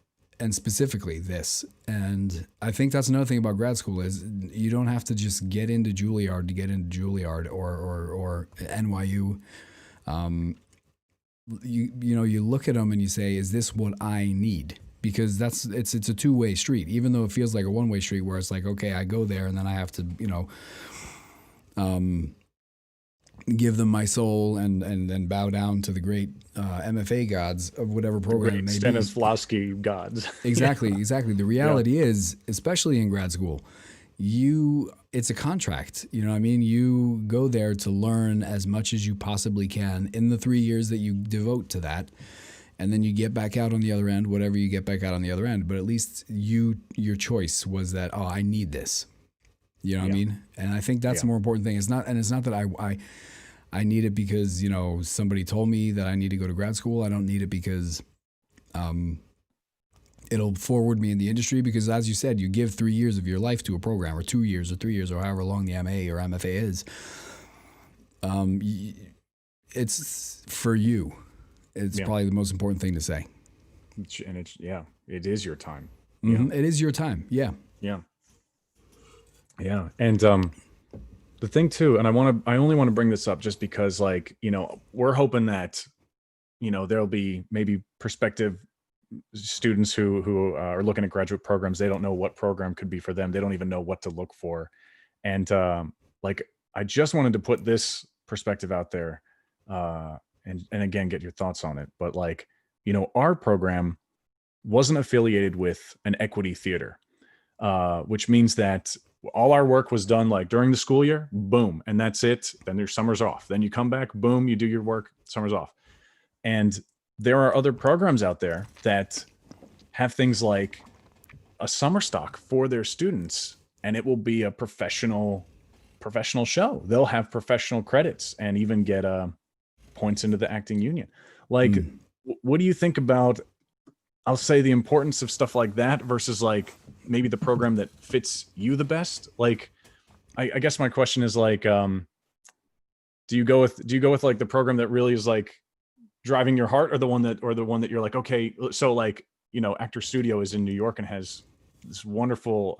specifically this. And I think that's another thing about grad school, is you don't have to just get into Juilliard to get into Juilliard or NYU. You know, you look at them and you say, is this what I need? Because it's a two-way street, even though it feels like a one-way street where it's like, okay, I go there and then I have to, you know, give them my soul and bow down to the great MFA gods of whatever program it may be. Stanislavski gods. Exactly. The reality is, especially in grad school, it's a contract. You know what I mean? You go there to learn as much as you possibly can in the 3 years that you devote to that. And then you get back out on the other end, whatever you get back out on the other end. But at least your choice was that, oh, I need this. You know what I mean? And I think that's the more important thing. It's not that I need it because, you know, somebody told me that I need to go to grad school. I don't need it because it'll forward me in the industry, because, as you said, you give 3 years of your life to a program, or 2 years or 3 years, or however long the MA or MFA is. It's for you. It's probably the most important thing to say. And it is your time. Mm-hmm. It is your time. Yeah. And the thing too, and I only want to bring this up just because, like, you know, we're hoping that, you know, there'll be maybe prospective students who are looking at graduate programs. They don't know what program could be for them. They don't even know what to look for. And like, I just wanted to put this perspective out there, and again, get your thoughts on it. But, like, you know, our program wasn't affiliated with an equity theater, which means that all our work was done like during the school year, boom, and that's it. Then your summer's off. Then you come back, boom, you do your work, summer's off. And there are other programs out there that have things like a summer stock for their students, and it will be a professional show. They'll have professional credits and even get points into the acting union. Like, what do you think about, I'll say, the importance of stuff like that versus, like, maybe the program that fits you the best? Like, I guess my question is, like, do you go with like the program that really is like driving your heart, or the one that you're like, okay, so, like, you know, Actor Studio is in New York and has this wonderful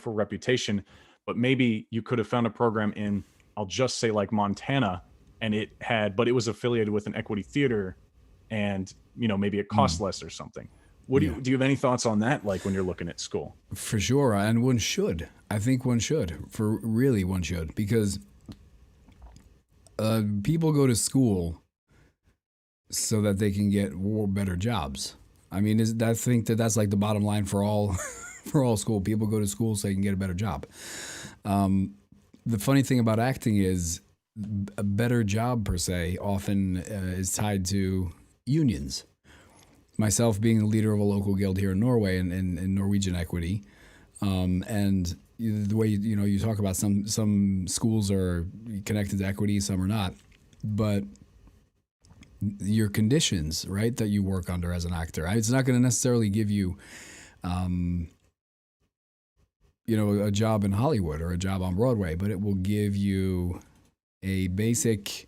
reputation, but maybe you could have found a program in, I'll just say, like, Montana, and but it was affiliated with an equity theater, and maybe it costs less or something. What do you have any thoughts on that? Like when you're looking at school? For sure, and one should. I think one should. One should, because people go to school so that they can get better jobs. I mean, I think that's like the bottom line for all for all school. People go to school so they can get a better job. The funny thing about acting is a better job per se often is tied to unions. Myself being the leader of a local guild here in Norway in Norwegian equity, and the way you talk about some schools are connected to equity, some are not, but your conditions, right, that you work under as an actor, it's not going to necessarily give you, a job in Hollywood or a job on Broadway, but it will give you a basic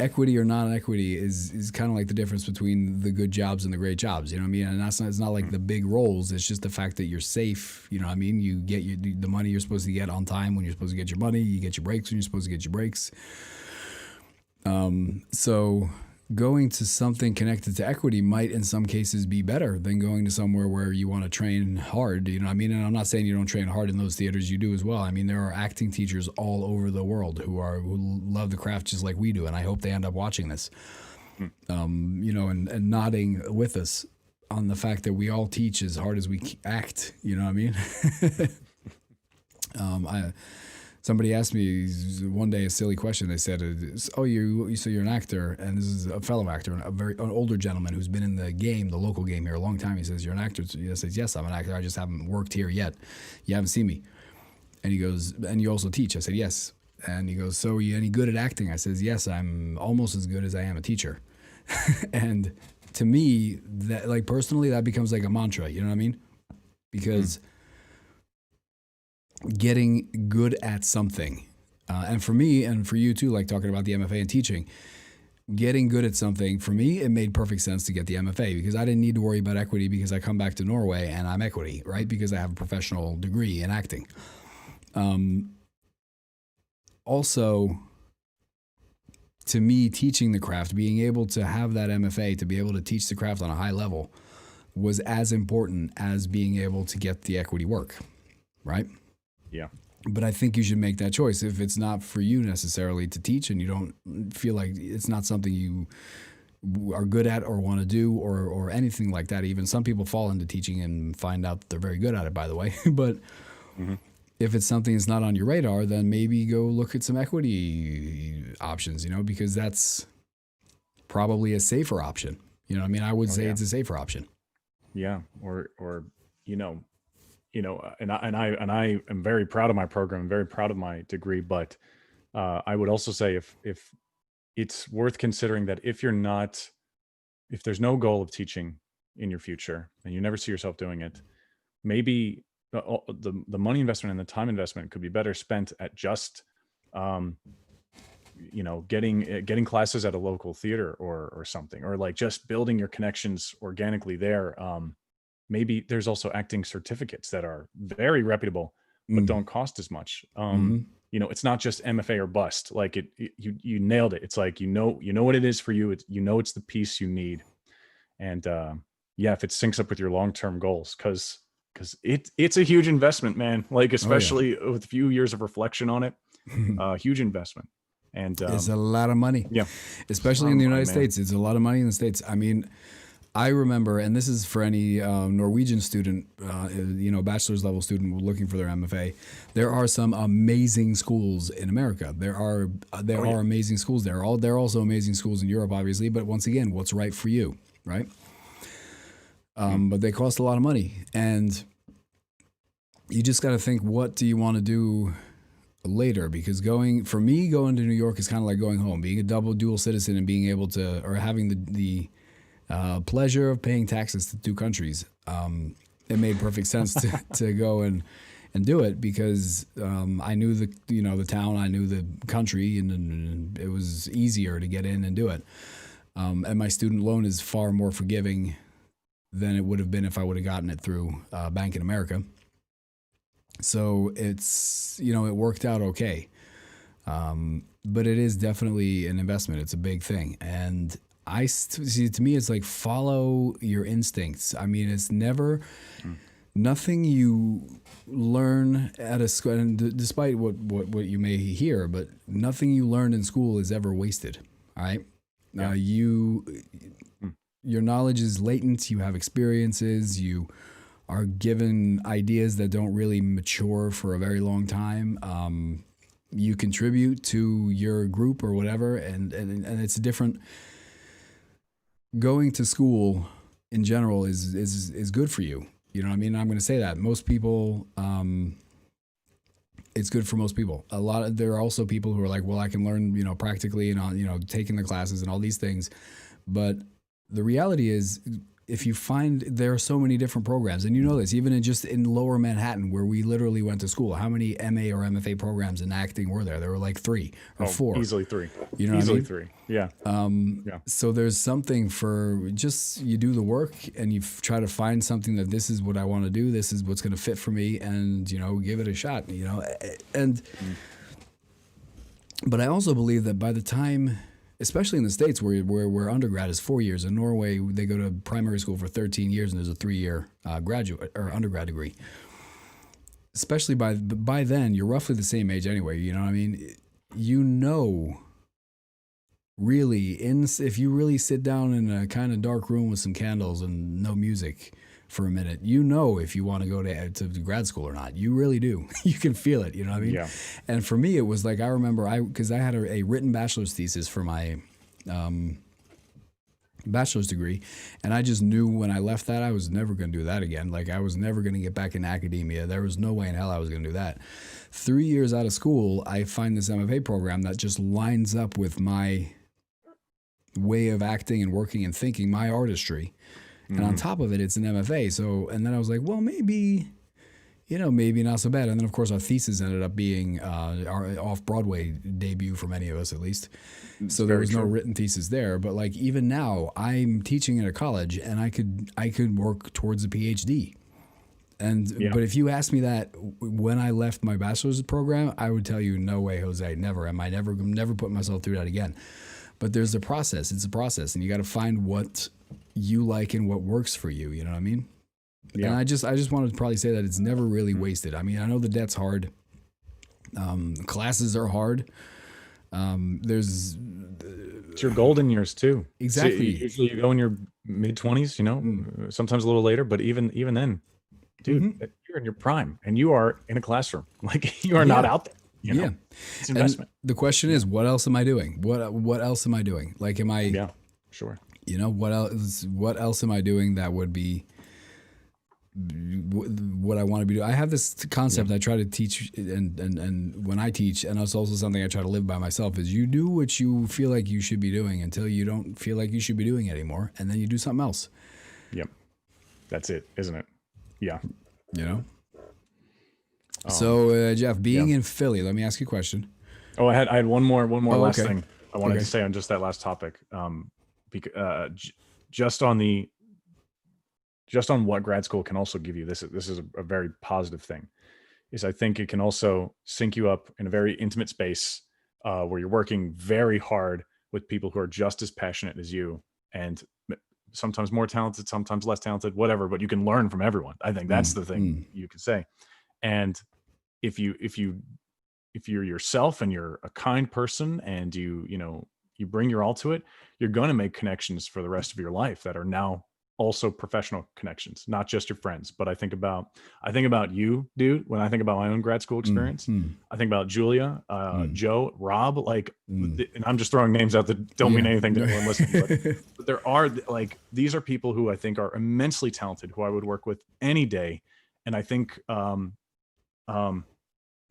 equity or non-equity is kind of like the difference between the good jobs and the great jobs. You know what I mean? And it's not like the big roles. It's just the fact that you're safe. You know what I mean? You get the money you're supposed to get on time when you're supposed to get your money. You get your breaks when you're supposed to get your breaks. So going to something connected to equity might in some cases be better than going to somewhere where you want to train hard. You know what I mean? And I'm not saying you don't train hard in those theaters. You do as well. I mean, there are acting teachers all over the world who love the craft just like we do. And I hope they end up watching this, and nodding with us on the fact that we all teach as hard as we act. You know what I mean? Somebody asked me one day a silly question. They said, so you're an actor, and this is a fellow actor, an older gentleman who's been in the local game here a long time. He says, you're an actor? I says, yes, I'm an actor. I just haven't worked here yet. You haven't seen me. And he goes, and you also teach? I said, yes. And he goes, so are you any good at acting? I says, yes, I'm almost as good as I am a teacher. And to me, that, like, personally, that becomes like a mantra. You know what I mean? Because getting good at something, and for me and for you too, like talking about the MFA and teaching, getting good at something, for me, it made perfect sense to get the MFA because I didn't need to worry about equity because I come back to Norway and I'm equity, right? Because I have a professional degree in acting. Also, to me, teaching the craft, being able to have that MFA, to be able to teach the craft on a high level was as important as being able to get the equity work, right? Yeah. But I think you should make that choice. If it's not for you necessarily to teach and you don't feel like it's not something you are good at or want to do or anything like that. Even some people fall into teaching and find out that they're very good at it, by the way. But if it's something that's not on your radar, then maybe go look at some equity options, because that's probably a safer option. You know what I mean? I would say it's a safer option. Yeah. Or and I am very proud of my program, I'm very proud of my degree, but I would also say if it's worth considering that if there's no goal of teaching in your future and you never see yourself doing it, maybe the money investment and the time investment could be better spent at just, getting classes at a local theater or something, or like just building your connections organically there. Maybe there's also acting certificates that are very reputable, but don't cost as much. It's not just MFA or bust. Like you nailed it. It's like, you know what it is for you. It's the piece you need. And if it syncs up with your long-term goals, because it's a huge investment, man. Like, especially with a few years of reflection on it, huge investment. And it's a lot of money. Yeah. Especially in the United States. It's a lot of money in the States. I mean, I remember, and this is for any Norwegian student, bachelor's level student looking for their MFA. There are some amazing schools in America. There are amazing schools there. There are also amazing schools in Europe, obviously. But once again, what's right for you, right? But they cost a lot of money, and you just got to think, what do you want to do later? Because going to New York is kind of like going home. Being a dual citizen and being able to, or having the pleasure of paying taxes to two countries. It made perfect sense to go and do it because I knew the town, I knew the country, and it was easier to get in and do it. And my student loan is far more forgiving than it would have been if I would have gotten it through Bank in America. So it's, it worked out okay. But it is definitely an investment. It's a big thing. And see, to me, it's like follow your instincts. I mean, it's never nothing you learn at a school, and despite what you may hear, but nothing you learn in school is ever wasted. All right. Yeah. Your knowledge is latent. You have experiences. You are given ideas that don't really mature for a very long time. You contribute to your group or whatever, and it's different. Going to school in general is good for you. You know what I mean? I'm going to say that most people, it's good for most people. There are also people who are like, well, I can learn, practically and taking the classes and all these things, but the reality is, if you find there are so many different programs, and you know this, even in lower Manhattan, where we literally went to school, how many MA or MFA programs in acting were there? There were like 3 or 4. Easily 3. You know easily what I mean? 3. Yeah. Yeah. So there's something for you do the work and you try to find something that this is what I want to do. This is what's going to fit for me, and give it a shot. But I also believe that by the time, especially in the States where undergrad is 4 years. In Norway, they go to primary school for 13 years and there's a 3-year graduate or undergrad degree. Especially by then, you're roughly the same age anyway. You know what I mean? Really, if you really sit down in a kind of dark room with some candles and no music for a minute, if you want to go to grad school or not. You really do. You can feel it, you know what I mean? Yeah. And for me, it was like, I remember because I had a written bachelor's thesis for my bachelor's degree, and I just knew when I left that I was never going to do that again. Like, I was never going to get back in academia. There was no way in hell I was going to do that. 3 years out of school, I find this MFA program that just lines up with my way of acting and working and thinking, my artistry. And on top of it, it's an MFA. So, and then I was like, well, maybe not so bad. And then, of course, our thesis ended up being our off-Broadway debut for many of us, at least. So there was no written thesis there. But like, even now, I'm teaching at a college, and I could work towards a PhD. But if you asked me that when I left my bachelor's program, I would tell you, no way, Jose, never. I'm never put myself through that again. But there's a process. It's a process, and you got to find what you like and what works for you. You know what I mean? Yeah. And I just wanted to probably say that it's never really wasted. I mean, I know the debt's hard. Classes are hard. It's your golden years too. Exactly. So usually you go in your mid-20s, sometimes a little later, but even then, dude, you're in your prime and you are in a classroom. Like, you are not out there. Yeah. It's investment. And the question is, what else am I doing? What else am I doing? Like, am I? Yeah, sure. What else am I doing that would be what I want to be doing? I have this concept I try to teach, and when I teach, and it's also something I try to live by myself, is you do what you feel like you should be doing until you don't feel like you should be doing it anymore, and then you do something else. Yep. That's it, isn't it? Yeah. So, Jeff, being in Philly, let me ask you a question. Oh, I had one more last thing I wanted to say on just that last topic. Just on what grad school can also give you, this is a very positive thing, is I think it can also sync you up in a very intimate space where you're working very hard with people who are just as passionate as you, and sometimes more talented, sometimes less talented, whatever, but you can learn from everyone. I think that's the thing you could say. And if you're yourself and you're a kind person and you bring your all to it, you're going to make connections for the rest of your life that are now also professional connections, not just your friends. But I think about you, dude. When I think about my own grad school experience, I think about Julia, Joe, Rob, and I'm just throwing names out that don't mean anything to anyone listening. But there are these are people who I think are immensely talented, who I would work with any day. And I think,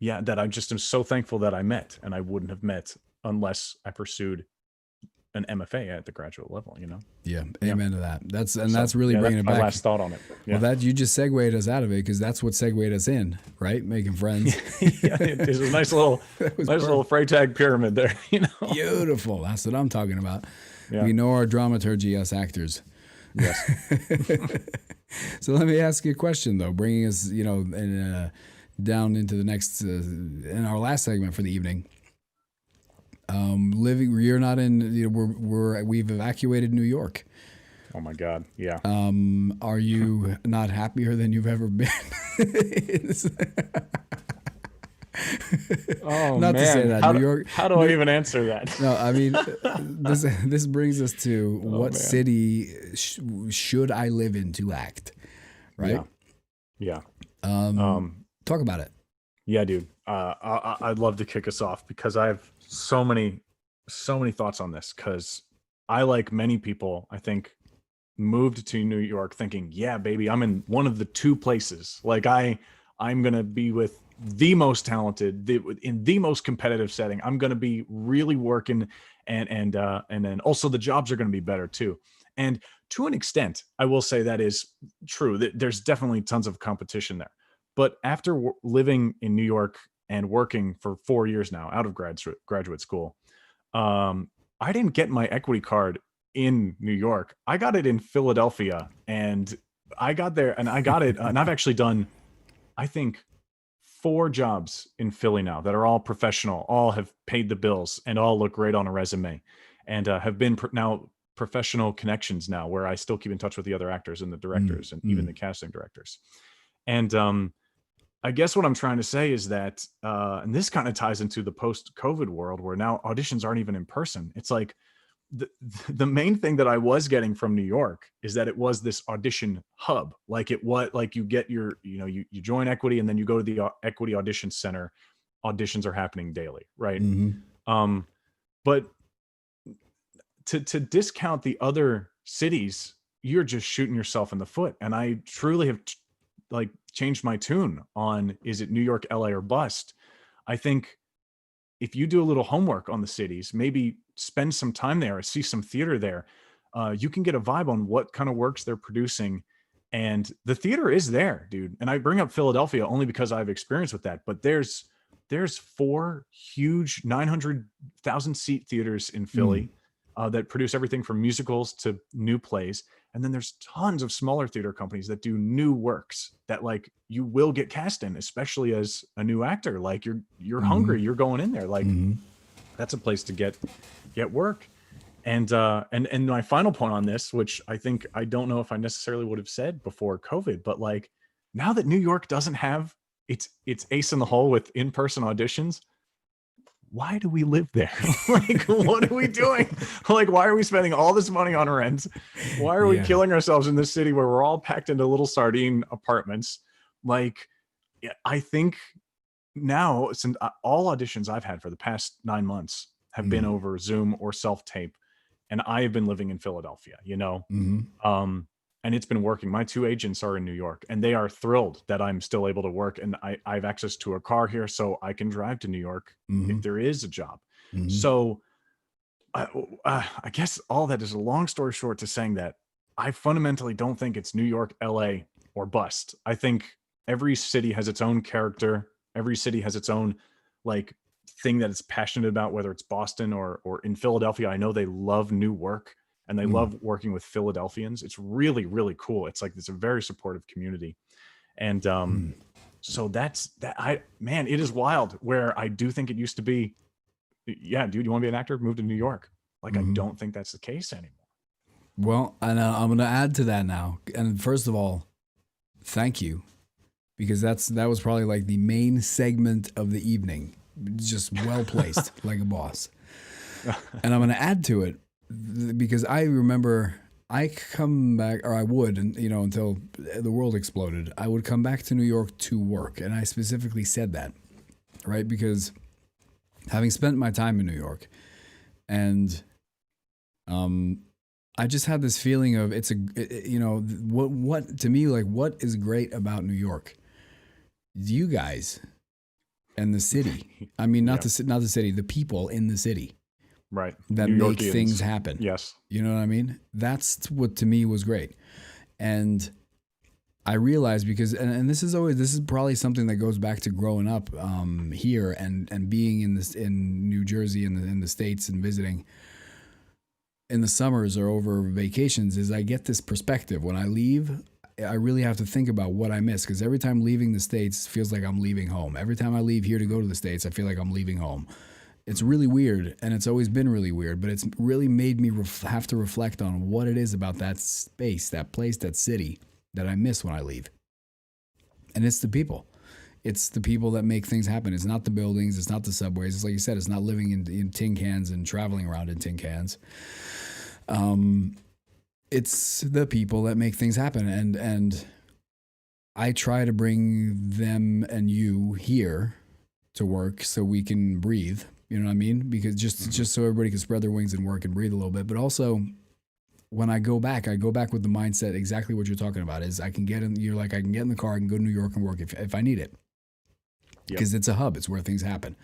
that I just am so thankful that I met, and I wouldn't have met unless I pursued an MFA at the graduate level, Yeah. Amen to that. That's really bringing it back. My last thought on it. Yeah. Well, you just segued us out of it, because that's what segued us in, right? Making friends. It's a nice little Freytag pyramid there, Beautiful. That's what I'm talking about. Yeah. We know our dramaturgy, us actors. Yes. So let me ask you a question, though, bringing us, down into the next, in our last segment for the evening. You're not in. We've evacuated New York. Oh my God. Yeah. Are you not happier than you've ever been? Oh not man. to say that How New York. How do I even answer that? No, I mean, this brings us to what city should I live in to act, right? Yeah. Talk about it. Yeah, dude. I'd love to kick us off because I have so many thoughts on this. Because I, like many people, I think, moved to New York thinking, yeah, baby, I'm in one of the two places. Like I'm gonna be with the most talented, in the most competitive setting. I'm gonna be really working, and then also the jobs are gonna be better too. And to an extent, I will say that is true. There's definitely tons of competition there. But after living in New York and working for 4 years now, out of graduate school, I didn't get my equity card in New York. I got it in Philadelphia, and I got there and I got it. And I've actually done, I think, 4 jobs in Philly now that are all professional, all have paid the bills, and all look great on a resume, and have been now professional connections now, where I still keep in touch with the other actors and the directors and even the casting directors. And I guess what I'm trying to say is that, and this kind of ties into the post-COVID world where now auditions aren't even in person. It's like the main thing that I was getting from New York is that it was this audition hub. Like you get your, you join Equity and then you go to the Equity Audition Center. Auditions are happening daily, right? But to discount the other cities, you're just shooting yourself in the foot. And I truly have changed my tune on, is it New York, LA, or bust? I think if you do a little homework on the cities, maybe spend some time there, see some theater there, you can get a vibe on what kind of works they're producing. And the theater is there, dude. And I bring up Philadelphia only because I have experience with that. But there's 4 huge 900,000 seat theaters in Philly that produce everything from musicals to new plays. And then there's tons of smaller theater companies that do new works that you will get cast in, especially as a new actor. Like you're hungry, you're going in there. That's a place to get work. And my final point on this, which I don't know if I necessarily would have said before COVID, but now that New York doesn't have its ace in the hole with in-person auditions, why do we live there? What are we doing? Why are we spending all this money on rent? Why are we killing ourselves in this city where we're all packed into little sardine apartments? I think now, since all auditions I've had for the past 9 months have been over Zoom or self-tape, and I have been living in Philadelphia, and it's been working. My 2 agents are in New York, and they are thrilled that I'm still able to work. And I have access to a car here, so I can drive to New York if there is a job. So I guess all that is a long story short to saying that I fundamentally don't think it's New York, LA, or bust. I think every city has its own character. Every city has its own thing that it's passionate about, whether it's Boston or in Philadelphia. I know they love new work. And they love working with Philadelphians. It's really, really cool. It's a very supportive community. And so that's that. It is wild where I do think it used to be, yeah, dude, you want to be an actor? Move to New York. I don't think that's the case anymore. Well, and I'm going to add to that now. And first of all, thank you, because that was probably the main segment of the evening. Just well placed, like a boss. And I'm going to add to it, because I remember I come back, or I would, and until the world exploded, I would come back to New York to work. And I specifically said that, right? Because having spent my time in New York, and I just had this feeling of what to me, what is great about New York? You guys and the city. I mean, not the city, the people in the city. Right. That make things happen. Yes. You know what I mean? That's what to me was great. And I realized, because, and this is probably something that goes back to growing up here and being in New Jersey and in the States and visiting in the summers or over vacations, is I get this perspective. When I leave, I really have to think about what I miss, because every time leaving the States feels like I'm leaving home. Every time I leave here to go to the States, I feel like I'm leaving home. It's really weird, and it's always been really weird, but it's really made me have to reflect on what it is about that space, that place, that city that I miss when I leave. And it's the people. It's the people that make things happen. It's not the buildings. It's not the subways. It's like you said, it's not living in tin cans and traveling around in tin cans. It's the people that make things happen. And I try to bring them and you here to work so we can breathe. You know what I mean? Because just so everybody can spread their wings and work and breathe a little bit. But also, when I go back with the mindset exactly what you're talking about is I can get in. You're like, I can get in the car, I can go to New York and work if I need it. Because it's a hub. It's where things happen.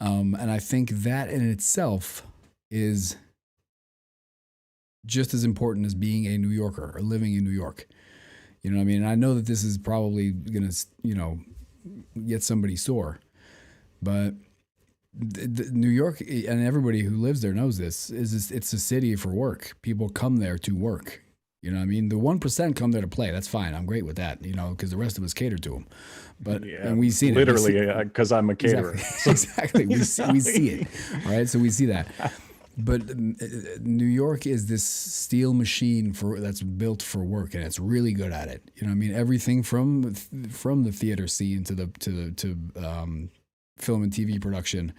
And I think that in itself is just as important as being a New Yorker or living in New York. You know what I mean? And I know that this is probably going to, get somebody sore. But New York, and everybody who lives there knows this, it's a city for work. People come there to work. You know what I mean? The 1% come there to play. That's fine. I'm great with that, because the rest of us cater to them. But and we see it. Literally, because I'm a caterer. Exactly. We see it. All right? So we see that. But New York is this steel machine that's built for work, and it's really good at it. You know what I mean? Everything from the theater scene to film and TV production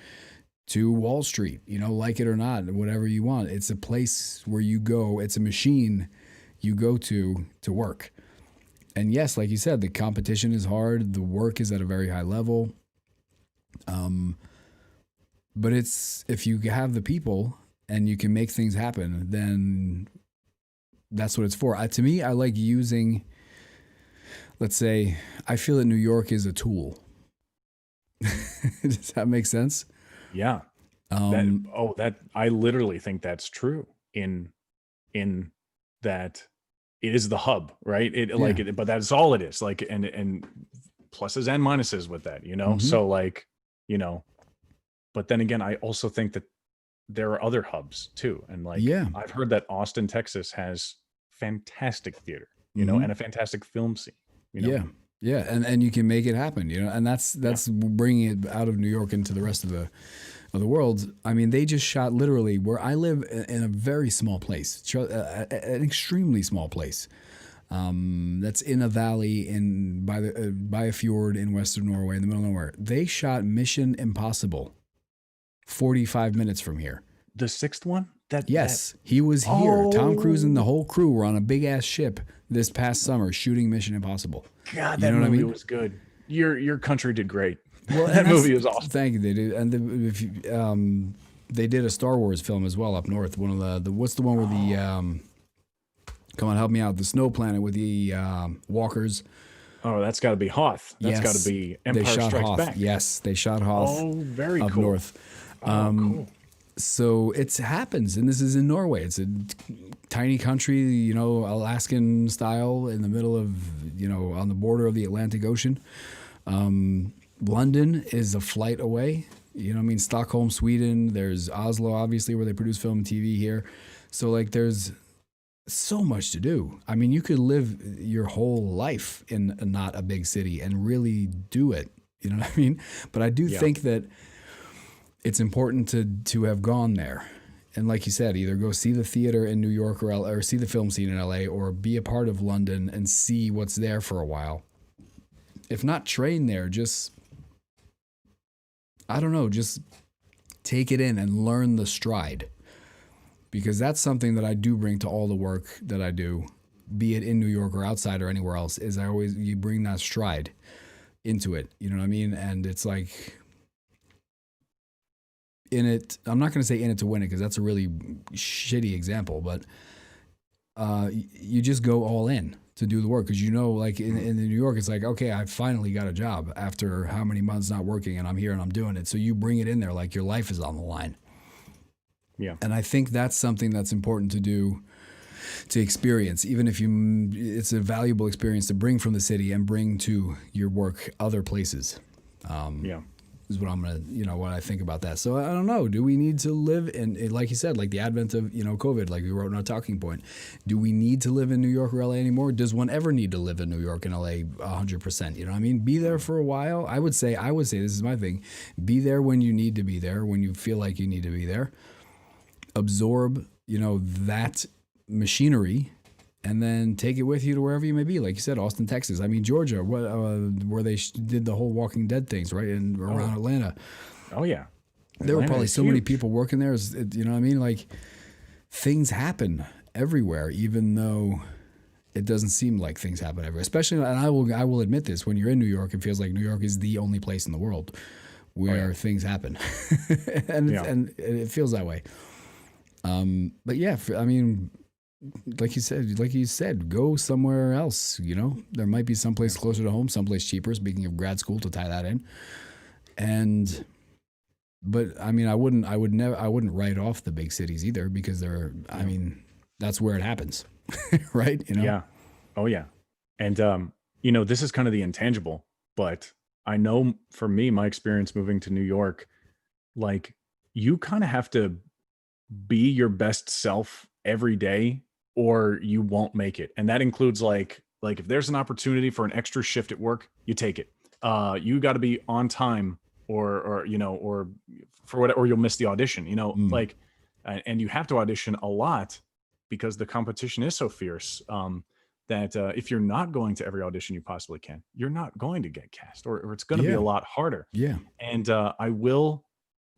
to Wall Street, like it or not, whatever you want. It's a place where you go. It's a machine you go to work. And yes, like you said, the competition is hard. The work is at a very high level. But if you have the people and you can make things happen, then that's what it's for. To me, I like using, let's say, I feel that New York is a tool. Does that make sense? Yeah. I literally think that's true in that it is the hub, right? But that's all it is. Like, and pluses and minuses with that, Mm-hmm. So but then again, I also think that there are other hubs too. And I've heard that Austin, Texas has fantastic theater, Mm-hmm. and a fantastic film scene, Yeah. And you can make it happen, and that's bringing it out of New York into the rest of the world. I mean, they just shot literally where I live in a very small place, an extremely small place. That's in a valley by a fjord in Western Norway, in the middle of nowhere. They shot Mission Impossible 45 minutes from here. The sixth one? He was here. Tom Cruise and the whole crew were on a big ass ship this past summer shooting Mission Impossible. God, that movie was good. Your country did great. Well, that movie was awesome. Thank you. They did, and they did a Star Wars film as well up north. One of the what's the one where the come on, help me out. The snow planet with the walkers. Oh, that's got to be Hoth. That's got to be Empire Strikes Back. Yes, they shot Hoth. Oh, very up cool. North. Cool. So it happens, and this is in Norway. It's a tiny country, Alaskan style, in the middle of, on the border of the Atlantic Ocean. London is a flight away. Stockholm, Sweden. There's Oslo, obviously, where they produce film and TV here. So there's so much to do. I mean, you could live your whole life in not a big city and really do it. You know what I mean? But I do think that it's important to have gone there. And like you said, either go see the theater in New York or see the film scene in LA, or be a part of London and see what's there for a while. If not train there, just take it in and learn the stride. Because that's something that I do bring to all the work that I do, be it in New York or outside or anywhere else, is you bring that stride into it. You know what I mean? And it's like, in it, I'm not going to say in it to win it, because that's a really shitty example, but you just go all in to do the work. Because in New York, it's like, okay, I finally got a job after how many months not working, and I'm here and I'm doing it. So you bring it in there like your life is on the line. Yeah. And I think that's something that's important to do, to experience, even if it's a valuable experience to bring from the city and bring to your work other places. is what I'm gonna, what I think about that. So I don't know. Do we need to live in, like you said, like the advent of COVID, like we wrote in our talking point? Do we need to live in New York or LA anymore? Does one ever need to live in New York and LA 100%? You know what I mean? Be there for a while. I would say this is my thing. Be there when you need to be there, when you feel like you need to be there. Absorb, that machinery, and then take it with you to wherever you may be. Like you said, Austin, Texas. I mean, Georgia, where they did the whole Walking Dead things, right? And around Atlanta. Oh, yeah. There were probably so many people working there. You know what I mean? Like, things happen everywhere, even though it doesn't seem like things happen everywhere. Especially, and I will admit this, when you're in New York, it feels like New York is the only place in the world where things happen. and it feels that way. But yeah, I mean, like you said, go somewhere else. There might be someplace closer to home, someplace cheaper. Speaking of grad school, to tie that in, but I mean, I wouldn't write off the big cities either, because I mean, that's where it happens, right? Yeah. Oh yeah. And this is kind of the intangible, but I know for me, my experience moving to New York, like, you kind of have to be your best self every day, or you won't make it. And that includes like if there's an opportunity for an extra shift at work, you take it. You got to be on time, or for whatever, or you'll miss the audition, like, and you have to audition a lot because the competition is so fierce, that if you're not going to every audition you possibly can, you're not going to get cast, or it's going to be a lot harder. Yeah. And I will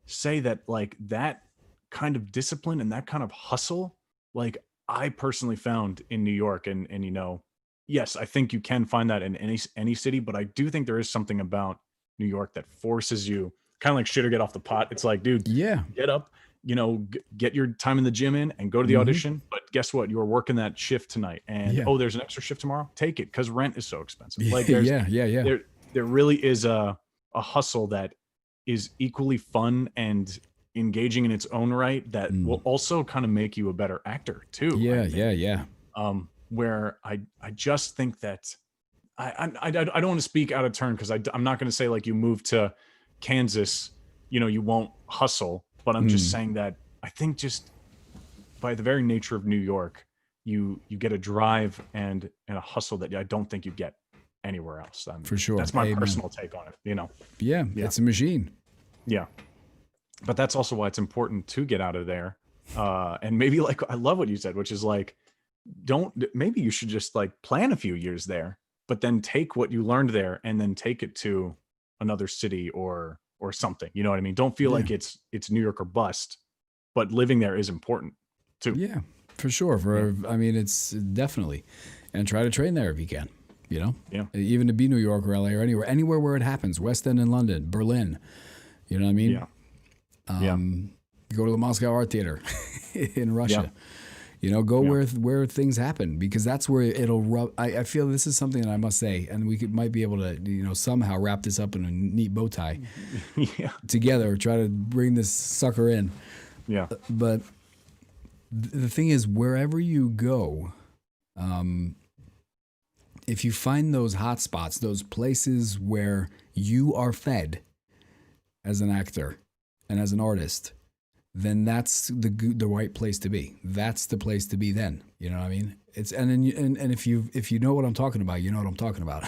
say that, like, that kind of discipline and that kind of hustle, like, I personally found in New York, and yes, I think you can find that in any city, but I do think there is something about New York that forces you, kind of like shit or get off the pot. It's like, dude, get up, get your time in the gym in and go to the audition. But guess what? You're working that shift tonight, and there's an extra shift tomorrow. Take it, because rent is so expensive. Like, there's, there really is a hustle that is equally fun and engaging in its own right, that will also kind of make you a better actor too. Where I just think that I don't want to speak out of turn, because I'm not going to say like you move to Kansas, you won't hustle, but I'm just saying that I think just by the very nature of New York, you get a drive and a hustle that I don't think you get anywhere else. For sure. That's my personal take on it, Yeah, it's a machine. Yeah. But that's also why it's important to get out of there. And maybe, like, I love what you said, which is like, maybe you should just like plan a few years there, but then take what you learned there and then take it to another city or something. You know what I mean? Don't feel like it's New York or bust, but living there is important too. Yeah, for sure. I mean, it's definitely, and try to train there if you can, even to be New York or LA or anywhere where it happens, West End in London, Berlin, you know what I mean? Go to the Moscow Art Theater in Russia. Go where things happen, because that's where it'll rub. I feel this is something that I must say, and we might be able to, somehow wrap this up in a neat bow tie together, try to bring this sucker in. Yeah. But the thing is, wherever you go, if you find those hot spots, those places where you are fed as an actor and as an artist, then that's the right place to be. That's the place to be then. You know what I mean? And if you know what I'm talking about, you know what I'm talking about.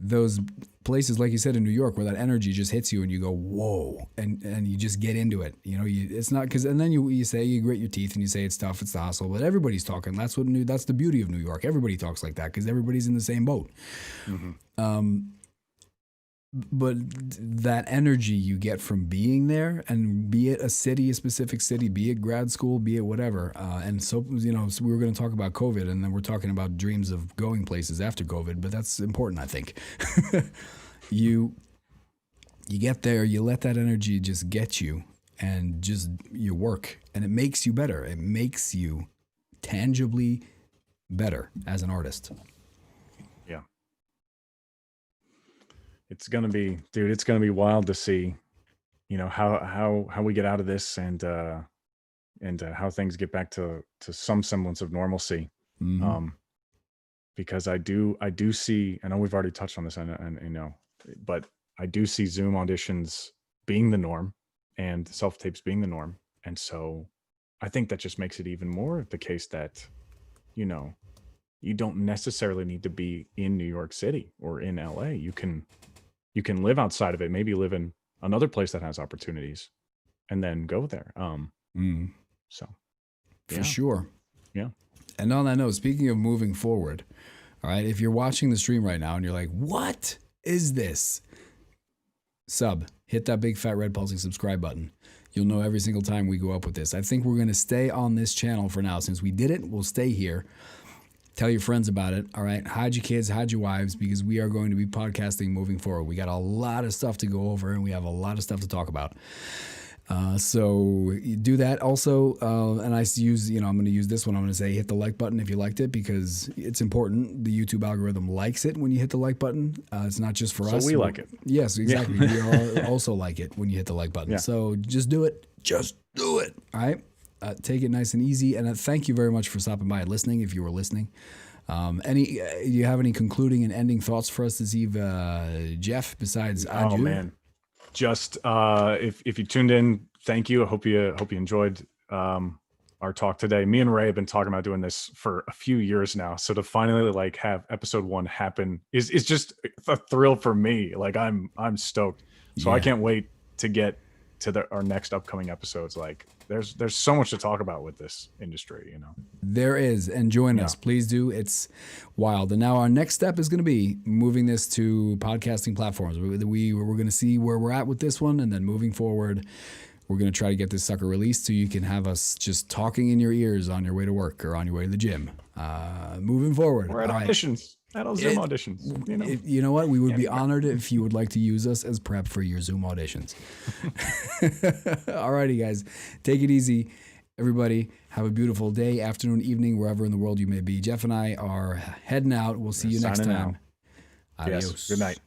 Those places, like you said, in New York, where that energy just hits you and you go, whoa, and you just get into it. It's not because, and then you grit your teeth and you say it's tough, it's the hustle, but everybody's talking. That's the beauty of New York. Everybody talks like that because everybody's in the same boat. But that energy you get from being there, and be it a specific city, be it grad school, be it whatever. And so we were going to talk about COVID, and then we're talking about dreams of going places after COVID, but that's important, I think. You get there, you let that energy just get you, and just you work, and it makes you better. It makes you tangibly better as an artist. Yeah. It's gonna be wild to see, how we get out of this, and how things get back to some semblance of normalcy. Because I do see, I know we've already touched on this, and but I do see Zoom auditions being the norm and self-tapes being the norm. And so I think that just makes it even more the case that, you know, you don't necessarily need to be in New York City or in LA. You can live outside of it, maybe live in another place that has opportunities and then go there. So for sure. Yeah. And on that note, speaking of moving forward, all right, if you're watching the stream right now and you're like, what is this? Hit that big fat red pulsing subscribe button. You'll know every single time we go up with this. I think we're going to stay on this channel for now. Since we did it, we'll stay here. Tell your friends about it. All right. Hide your kids, hide your wives, because we are going to be podcasting moving forward. We got a lot of stuff to go over and we have a lot of stuff to talk about. So you do that also. And I use, I'm going to use this one. I'm going to say hit the like button if you liked it, because it's important. The YouTube algorithm likes it when you hit the like button. It's not just for us. So we like it. Yes, exactly. We also like it when you hit the like button. Yeah. So just do it. Just do it. All right. Take it nice and easy. And thank you very much for stopping by and listening, if you were listening. Do you have any concluding and ending thoughts for us this eve, Jeff, besides adieu? Oh, man. Just if you tuned in, thank you. I hope you enjoyed our talk today. Me and Ray have been talking about doing this for a few years now. So to finally have episode 1 happen is just a thrill for me. Like I'm stoked. So I can't wait to get to our next upcoming episodes. Like there's so much to talk about with this industry, There is, and join us, please do. It's wild. And now our next step is going to be moving this to podcasting platforms. We're going to see where we're at with this one, and then moving forward, we're going to try to get this sucker released so you can have us just talking in your ears on your way to work or on your way to the gym. Moving forward. We're at auditions. At all Zoom auditions. You know what? We would be honored if you would like to use us as prep for your Zoom auditions. Alrighty, guys. Take it easy. Everybody, have a beautiful day, afternoon, evening, wherever in the world you may be. Jeff and I are heading out. We'll see you next time. Adios. Yes. Good night.